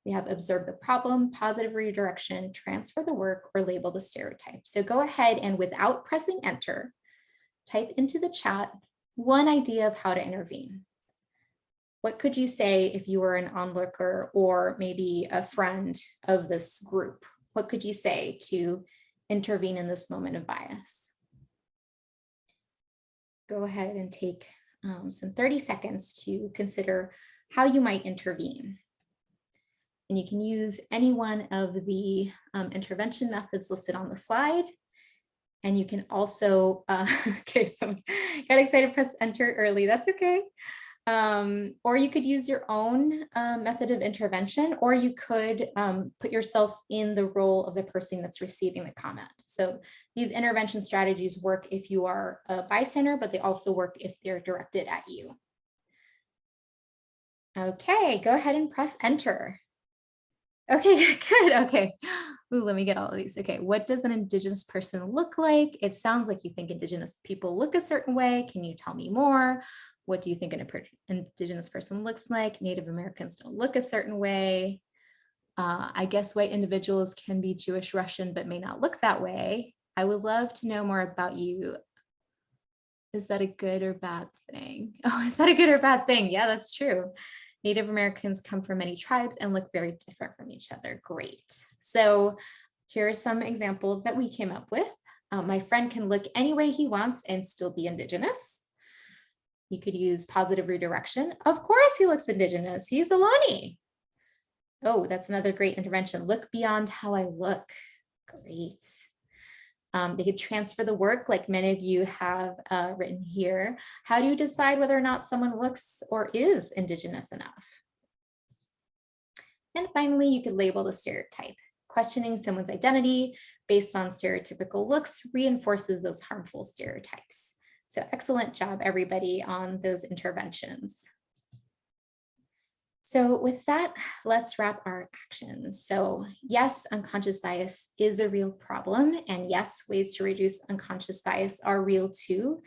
We have observe the problem, positive redirection, transfer the work, or label the stereotype. So go ahead and without pressing enter, type into the chat one idea of how to intervene. What could you say if you were an onlooker or maybe a friend of this group? What could you say to intervene in this moment of bias? Go ahead and take some 30 seconds to consider how you might intervene. And you can use any one of the intervention methods listed on the slide. And you can also, okay, so got excited, press enter early, that's okay. Or you could use your own method of intervention, or you could put yourself in the role of the person that's receiving the comment. So these intervention strategies work if you are a bystander, but they also work if they're directed at you. Okay, go ahead and press enter. Okay, good, okay. Ooh, let me get all of these. Okay, what does an Indigenous person look like? It sounds like you think Indigenous people look a certain way. Can you tell me more? What do you think an Indigenous person looks like? Native Americans don't look a certain way. I guess white individuals can be Jewish Russian, but may not look that way. I would love to know more about you. Is that a good or bad thing? Oh, is that a good or bad thing? Yeah, that's true. Native Americans come from many tribes and look very different from each other. Great. So here are some examples that we came up with. My friend can look any way he wants and still be Indigenous. You could use positive redirection. Of course he looks Indigenous. He's Alani. Oh, that's another great intervention. Look beyond how I look. Great. They could transfer the work like many of you have written here. How do you decide whether or not someone looks or is Indigenous enough? And finally, you could label the stereotype. Questioning someone's identity based on stereotypical looks reinforces those harmful stereotypes. So excellent job, everybody, on those interventions. So with that, let's wrap our actions. So yes, unconscious bias is a real problem. And yes, ways to reduce unconscious bias are real too.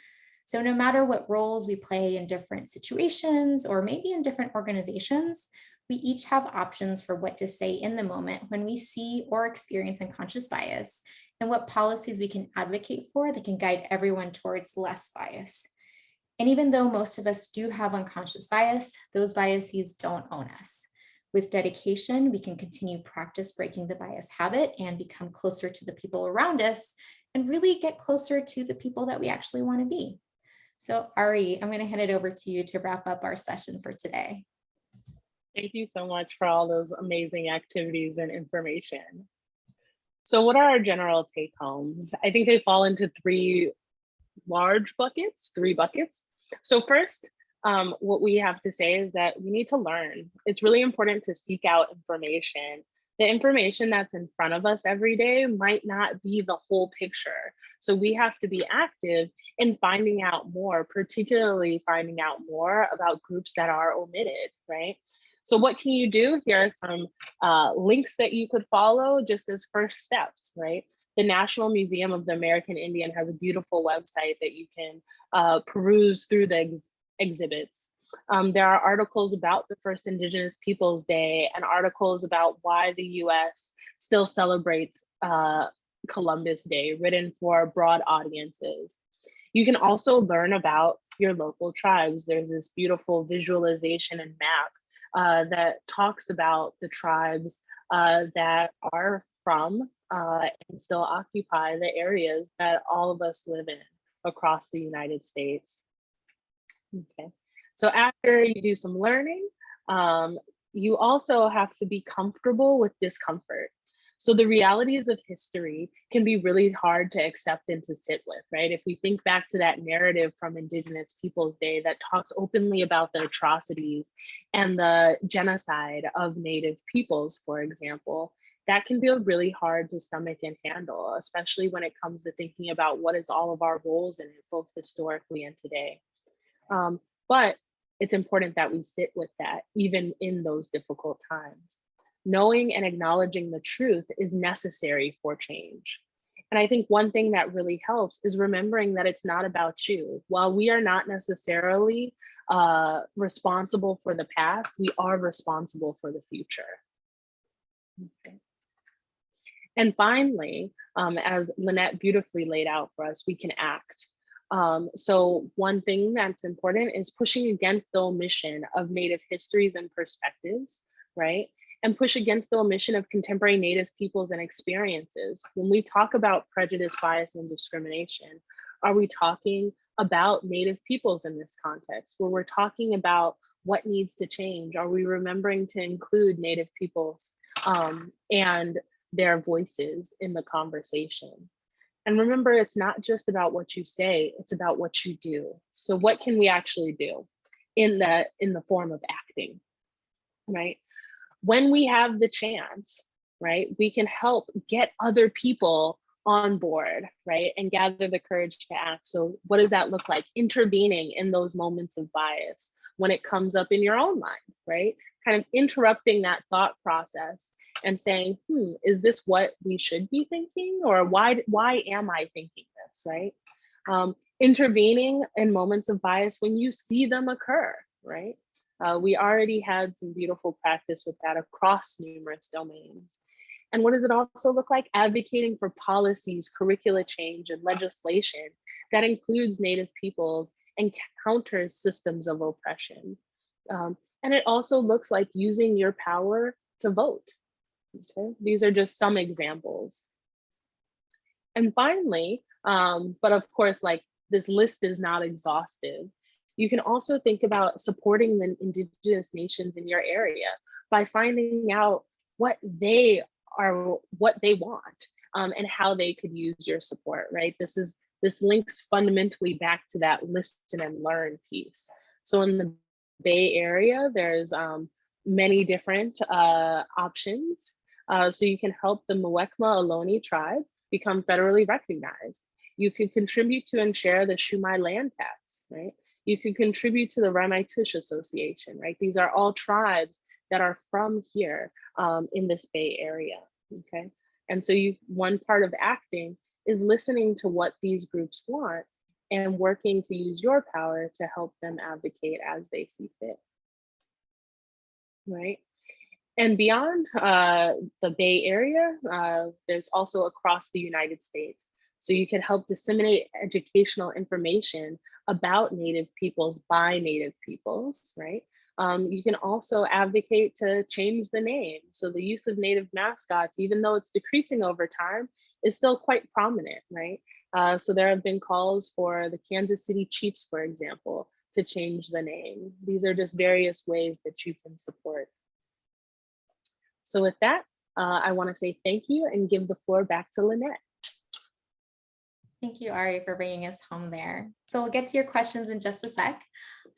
So no matter what roles we play in different situations or maybe in different organizations, we each have options for what to say in the moment when we see or experience unconscious bias, and what policies we can advocate for that can guide everyone towards less bias. And even though most of us do have unconscious bias, those biases don't own us. With dedication, we can continue practice breaking the bias habit and become closer to the people around us and really get closer to the people that we actually want to be. So Ari, I'm going to hand it over to you to wrap up our session for today. Thank you so much for all those amazing activities and information. So what are our general take homes? I think they fall into three buckets. So first, what we have to say is that we need to learn. It's really important to seek out information. The information that's in front of us every day might not be the whole picture. So we have to be active in finding out more, particularly finding out more about groups that are omitted, right? So what can you do? Here are some links that you could follow just as first steps, right? The National Museum of the American Indian has a beautiful website that you can peruse through the exhibits. There are articles about the first Indigenous Peoples Day and articles about why the US still celebrates Columbus Day, written for broad audiences. You can also learn about your local tribes. There's this beautiful visualization and map that talks about the tribes that are from and still occupy the areas that all of us live in across the United States. Okay, so after you do some learning, you also have to be comfortable with discomfort. So the realities of history can be really hard to accept and to sit with, right? If we think back to that narrative from Indigenous Peoples Day that talks openly about the atrocities and the genocide of Native peoples, for example, that can feel really hard to stomach and handle, especially when it comes to thinking about what is all of our roles in it, both historically and today. But it's important that we sit with that, even in those difficult times. Knowing and acknowledging the truth is necessary for change. And I think one thing that really helps is remembering that it's not about you. While we are not necessarily responsible for the past, we are responsible for the future. Okay. And finally, as Linet beautifully laid out for us, we can act. So one thing that's important is pushing against the omission of Native histories and perspectives, right? And push against the omission of contemporary Native peoples and experiences. When we talk about prejudice, bias, and discrimination, are we talking about Native peoples in this context? Where we're talking about what needs to change? Are we remembering to include Native peoples and their voices in the conversation? And remember, it's not just about what you say, it's about what you do. So what can we actually do in the form of acting, right? When we have the chance, right, we can help get other people on board, right, and gather the courage to act. So what does that look like? Intervening in those moments of bias when it comes up in your own mind, right? Kind of interrupting that thought process and saying, is this what we should be thinking? Or why am I thinking this, right? Intervening in moments of bias when you see them occur, right? We already had some beautiful practice with that across numerous domains. And what does it also look like? Advocating for policies, curricula change, and legislation that includes Native peoples and counters systems of oppression. And it also looks like using your power to vote. Okay? These are just some examples. And finally, but of course, like this list is not exhaustive. You can also think about supporting the Indigenous nations in your area by finding out what they want and how they could use your support, right? This links fundamentally back to that listen and learn piece. So in the Bay Area, there's many different options. So you can help the Muwekma Ohlone tribe become federally recognized. You could contribute to and share the Shumai land tax, right? You could contribute to the Ramaytush Association, right? These are all tribes that are from here in this Bay Area, okay? And so one part of acting is listening to what these groups want and working to use your power to help them advocate as they see fit, right? And beyond the Bay Area, there's also across the United States. So you can help disseminate educational information about Native peoples by Native peoples, right? You can also advocate to change the name. So the use of Native mascots, even though it's decreasing over time, is still quite prominent, right? So there have been calls for the Kansas City Chiefs, for example, to change the name. These are just various ways that you can support. So with that, I want to say thank you and give the floor back to Linet. Thank you, Ari, for bringing us home there. So we'll get to your questions in just a sec.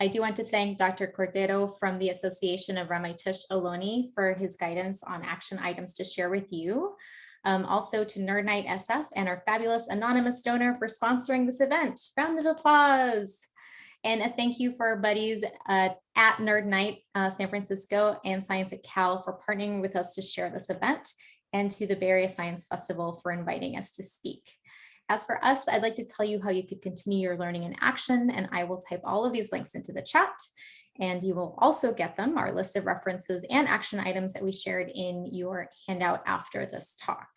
I do want to thank Dr. Cordero from the Association of Ramaytush Ohlone for his guidance on action items to share with you. Also to Nerd Nite SF and our fabulous anonymous donor for sponsoring this event. Round of applause. And a thank you for our buddies at Nerd Nite San Francisco and Science at Cal for partnering with us to share this event, and to the Bay Area Science Festival for inviting us to speak. As for us, I'd like to tell you how you could continue your learning in action, and I will type all of these links into the chat. And you will also get them, our list of references and action items that we shared in your handout after this talk.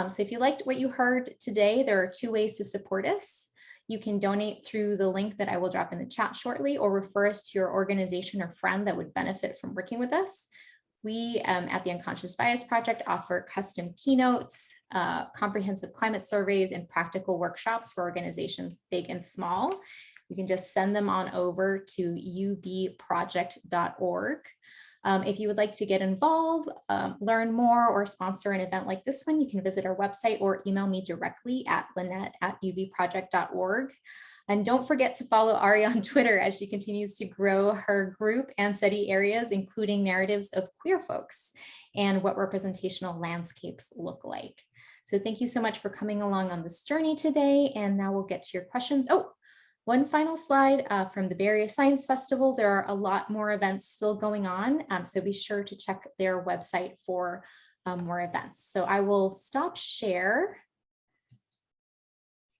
So if you liked what you heard today, there are 2 ways to support us. You can donate through the link that I will drop in the chat shortly, or refer us to your organization or friend that would benefit from working with us. We at the Unconscious Bias Project offer custom keynotes, comprehensive climate surveys, and practical workshops for organizations big and small. You can just send them on over to ubproject.org. If you would like to get involved, learn more, or sponsor an event like this one, you can visit our website or email me directly at linet@ubproject.org. And don't forget to follow Ari on Twitter as she continues to grow her group and study areas, including narratives of queer folks and what representational landscapes look like. So thank you so much for coming along on this journey today. And now we'll get to your questions. Oh, one final slide from the Bay Area Science Festival. There are a lot more events still going on, so be sure to check their website for more events. So I will stop share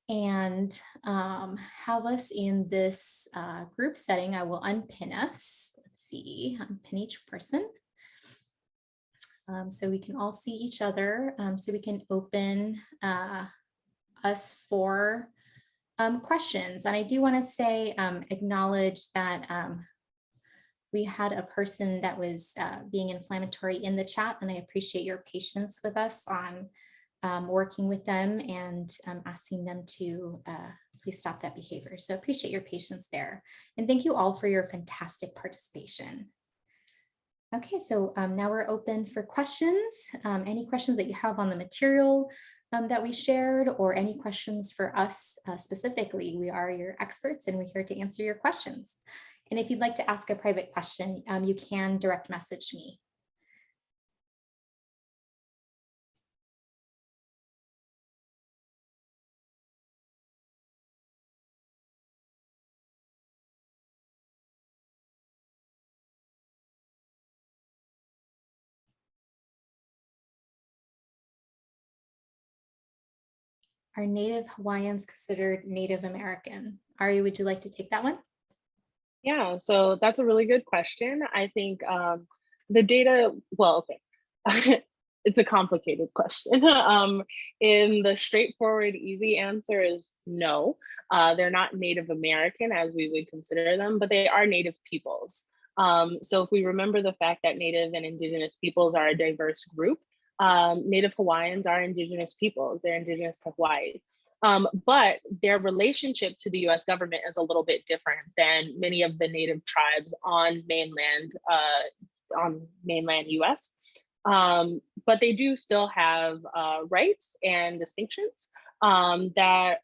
and have us in this group setting. I will unpin us. Let's see, unpin each person. So we can all see each other, so we can open us for questions. And I do want to say, acknowledge that we had a person that was being inflammatory in the chat, and I appreciate your patience with us on working with them and asking them to please stop that behavior. So appreciate your patience there. And thank you all for your fantastic participation. Okay, so now we're open for questions. Any questions that you have on the material that we shared, or any questions for us specifically. We are your experts and we're here to answer your questions. And if you'd like to ask a private question, you can direct message me. Are Native Hawaiians considered Native American? Ari, would you like to take that one? Yeah, so that's a really good question. I think the data, well, okay, it's a complicated question. In the straightforward, easy answer is no. They're not Native American as we would consider them, but they are Native peoples. So if we remember the fact that Native and Indigenous peoples are a diverse group, Native Hawaiians are Indigenous peoples. They're Indigenous to Hawaii. But their relationship to the US government is a little bit different than many of the Native tribes on mainland US. But they do still have rights and distinctions that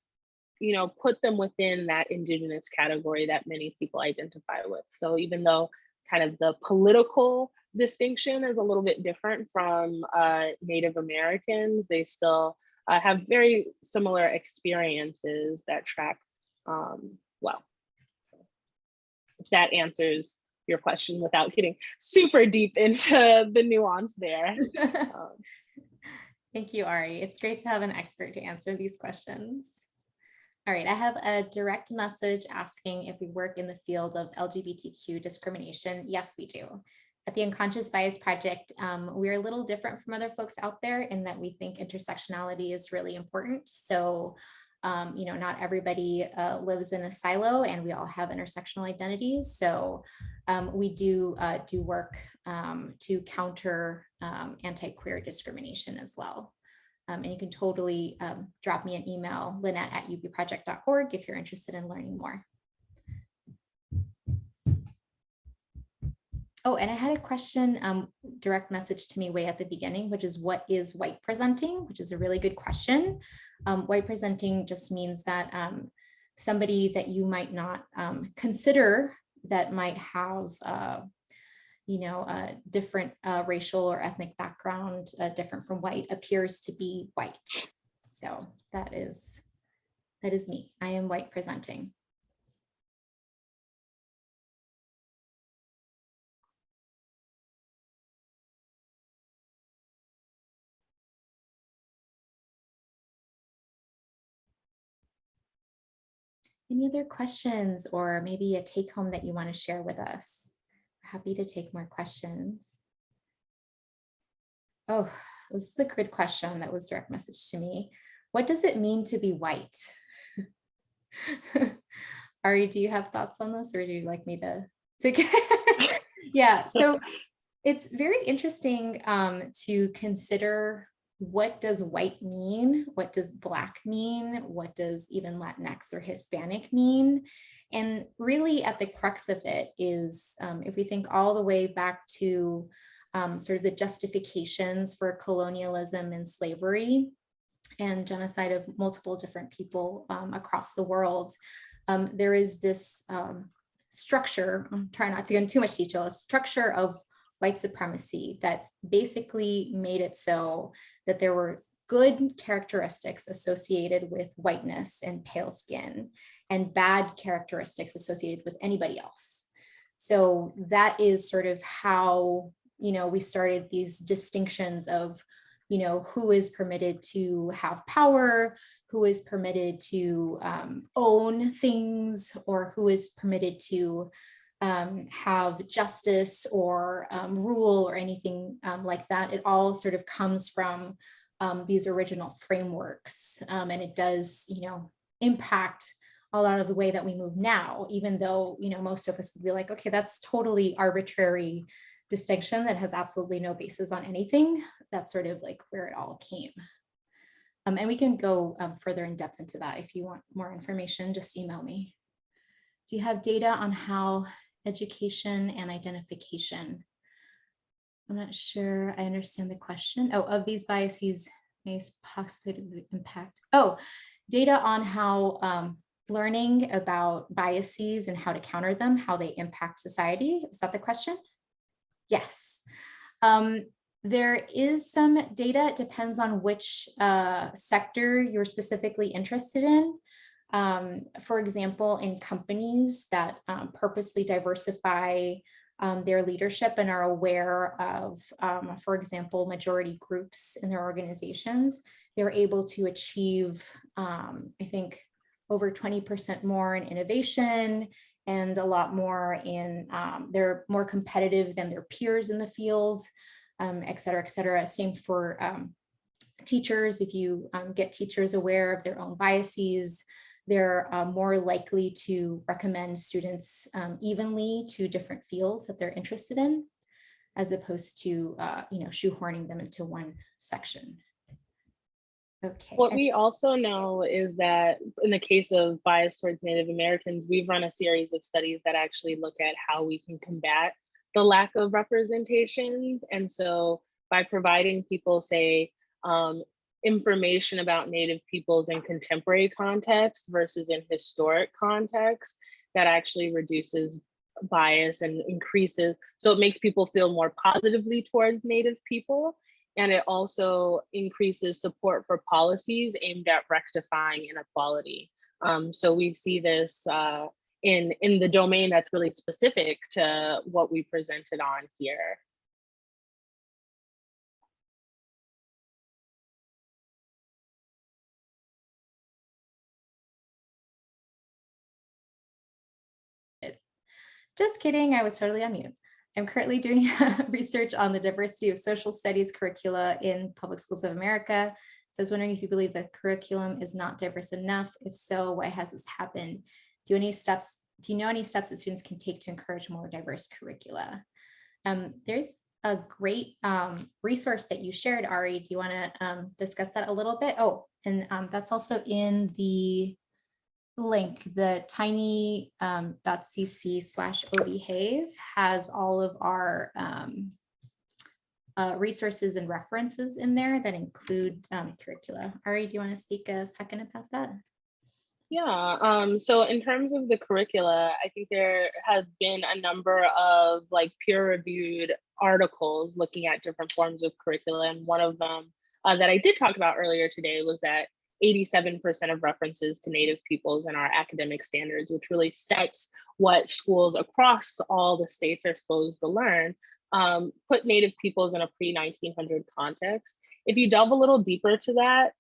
put them within that Indigenous category that many people identify with. So even though kind of the political distinction is a little bit different from Native Americans, they still have very similar experiences that track well. If that answers your question without getting super deep into the nuance there. Thank you, Ari. It's great to have an expert to answer these questions. All right, I have a direct message asking if we work in the field of LGBTQ discrimination. Yes, we do. at the Unconscious Bias Project, we're a little different from other folks out there in that we think intersectionality is really important. So, not everybody lives in a silo, and we all have intersectional identities. So we do work to counter anti-queer discrimination as well. And you can totally drop me an email, linet@ubproject.org, if you're interested in learning more. Oh, and I had a question, direct message to me way at the beginning, which is what is white presenting, which is a really good question. White presenting just means that somebody that you might not consider that might have, a different racial or ethnic background, different from white, appears to be white. So that is me. I am white presenting. Any other questions or maybe a take home that you want to share with us? Happy to take more questions. Oh, this is a good question that was direct message to me. What does it mean to be white? Ari, do you have thoughts on this, or do you like me to yeah, so it's very interesting to consider, what does white mean? What does Black mean? What does even Latinx or Hispanic mean? And really at the crux of it is, if we think all the way back to sort of the justifications for colonialism and slavery and genocide of multiple different people across the world, there is this structure, I'm trying not to get into too much detail, a structure of white supremacy that basically made it so that there were good characteristics associated with whiteness and pale skin, and bad characteristics associated with anybody else. So that is sort of how, we started these distinctions of, who is permitted to have power, who is permitted to own things, or who is permitted to have justice or rule or anything like that. It all sort of comes from these original frameworks, and it does, impact a lot of the way that we move now, even though, most of us would be like, okay, that's totally arbitrary distinction that has absolutely no basis on anything. That's sort of like where it all came. And we can go further in depth into that. If you want more information, just email me. Do you have data on how education and identification? I'm not sure I understand the question. Oh, of these biases may possibly impact. Oh, data on how learning about biases and how to counter them, how they impact society. Is that the question? Yes. There is some data. It depends on which sector you're specifically interested in. For example, in companies that purposely diversify their leadership and are aware of, for example, majority groups in their organizations, they're able to achieve, I think, over 20% more in innovation, and a lot more in, they're more competitive than their peers in the field, et cetera, et cetera. Same for teachers. If you get teachers aware of their own biases, they're more likely to recommend students evenly to different fields that they're interested in, as opposed to shoehorning them into one section. Okay. What we also know is that in the case of bias towards Native Americans, we've run a series of studies that actually look at how we can combat the lack of representations. And so by providing people, say, information about Native peoples in contemporary context versus in historic context, that actually reduces bias and increases, so it makes people feel more positively towards Native people. And it also increases support for policies aimed at rectifying inequality. So we see this in the domain that's really specific to what we presented on here. Just kidding, I was totally on mute. I'm currently doing research on the diversity of social studies curricula in public schools of America. So I was wondering if you believe the curriculum is not diverse enough. If so, why has this happened? Do you know any steps that students can take to encourage more diverse curricula? There's a great resource that you shared, Ari. Do you want to discuss that a little bit? Oh, and that's also in the link. The tiny.cc/obehave has all of our resources and references in there that include curricula. Ari, do you want to speak a second about that? Yeah, so in terms of the curricula, I think there has been a number of like peer-reviewed articles looking at different forms of curricula. And one of them that I did talk about earlier today was that 87% of references to Native peoples in our academic standards, which really sets what schools across all the states are supposed to learn, put Native peoples in a pre-1900 context. If you delve a little deeper to that,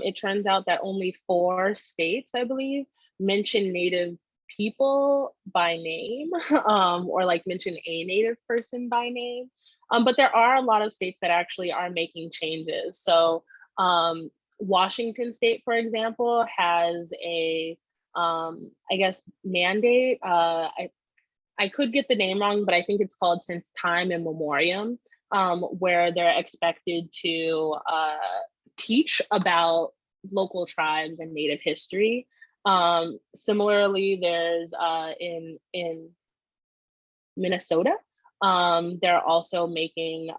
it turns out that only 4 states, I believe, mention Native people by name or like mention a Native person by name. But there are a lot of states that actually are making changes. So Washington State, for example, has a, I guess, mandate. I could get the name wrong, but I think it's called Since Time Immemorial, where they're expected to teach about local tribes and Native history. Similarly, there's in Minnesota, they're also making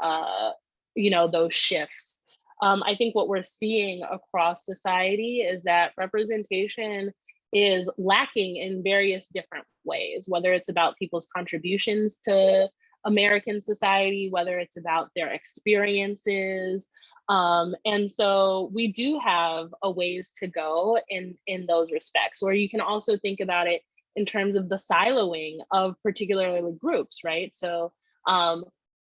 those shifts. I think what we're seeing across society is that representation is lacking in various different ways, whether it's about people's contributions to American society, whether it's about their experiences. And so we do have a ways to go in those respects, or you can also think about it in terms of the siloing of particular groups, right? So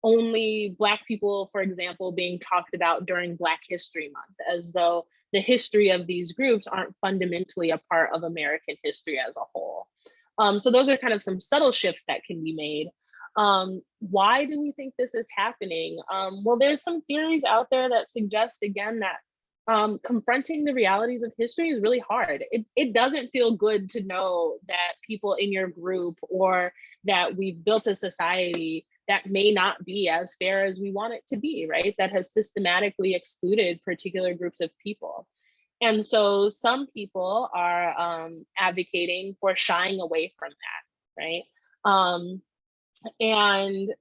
only Black people, for example, being talked about during Black History Month, as though the history of these groups aren't fundamentally a part of American history as a whole. So those are kind of some subtle shifts that can be made. Why do we think this is happening? Well, there's some theories out there that suggest, again, that confronting the realities of history is really hard. It doesn't feel good to know that people in your group, or that we've built a society that may not be as fair as we want it to be, right? That has systematically excluded particular groups of people. And so some people are advocating for shying away from that, right? And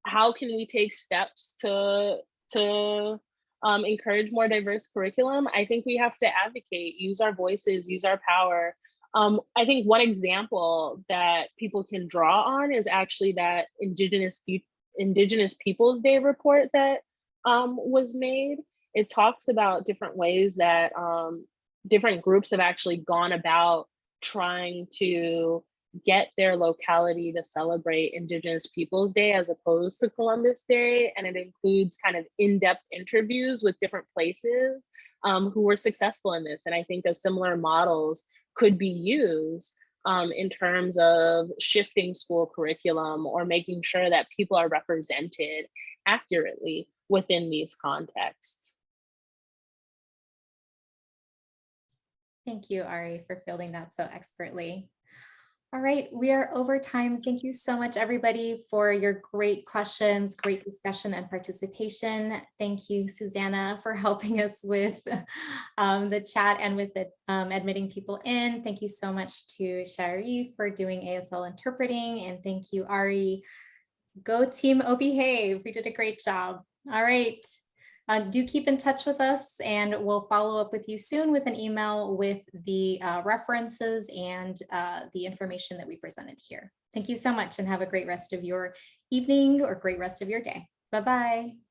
how can we take steps to encourage more diverse curriculum? I think we have to advocate, use our voices, use our power. I think one example that people can draw on is actually that Indigenous Peoples Day report that was made. It talks about different ways that different groups have actually gone about trying to get their locality to celebrate Indigenous Peoples Day as opposed to Columbus Day. And it includes kind of in-depth interviews with different places who were successful in this. And I think that similar models could be used in terms of shifting school curriculum or making sure that people are represented accurately within these contexts. Thank you, Ari, for fielding that so expertly. All right, we are over time. Thank you so much, everybody, for your great questions, great discussion and participation. Thank you, Susanna, for helping us with the chat and with it, admitting people in. Thank you so much to Shari for doing ASL interpreting. And thank you, Ari. Go team Obehave. We did a great job. All right. Do keep in touch with us, and we'll follow up with you soon with an email with the references and the information that we presented here. Thank you so much, and have a great rest of your evening or great rest of your day. Bye-bye.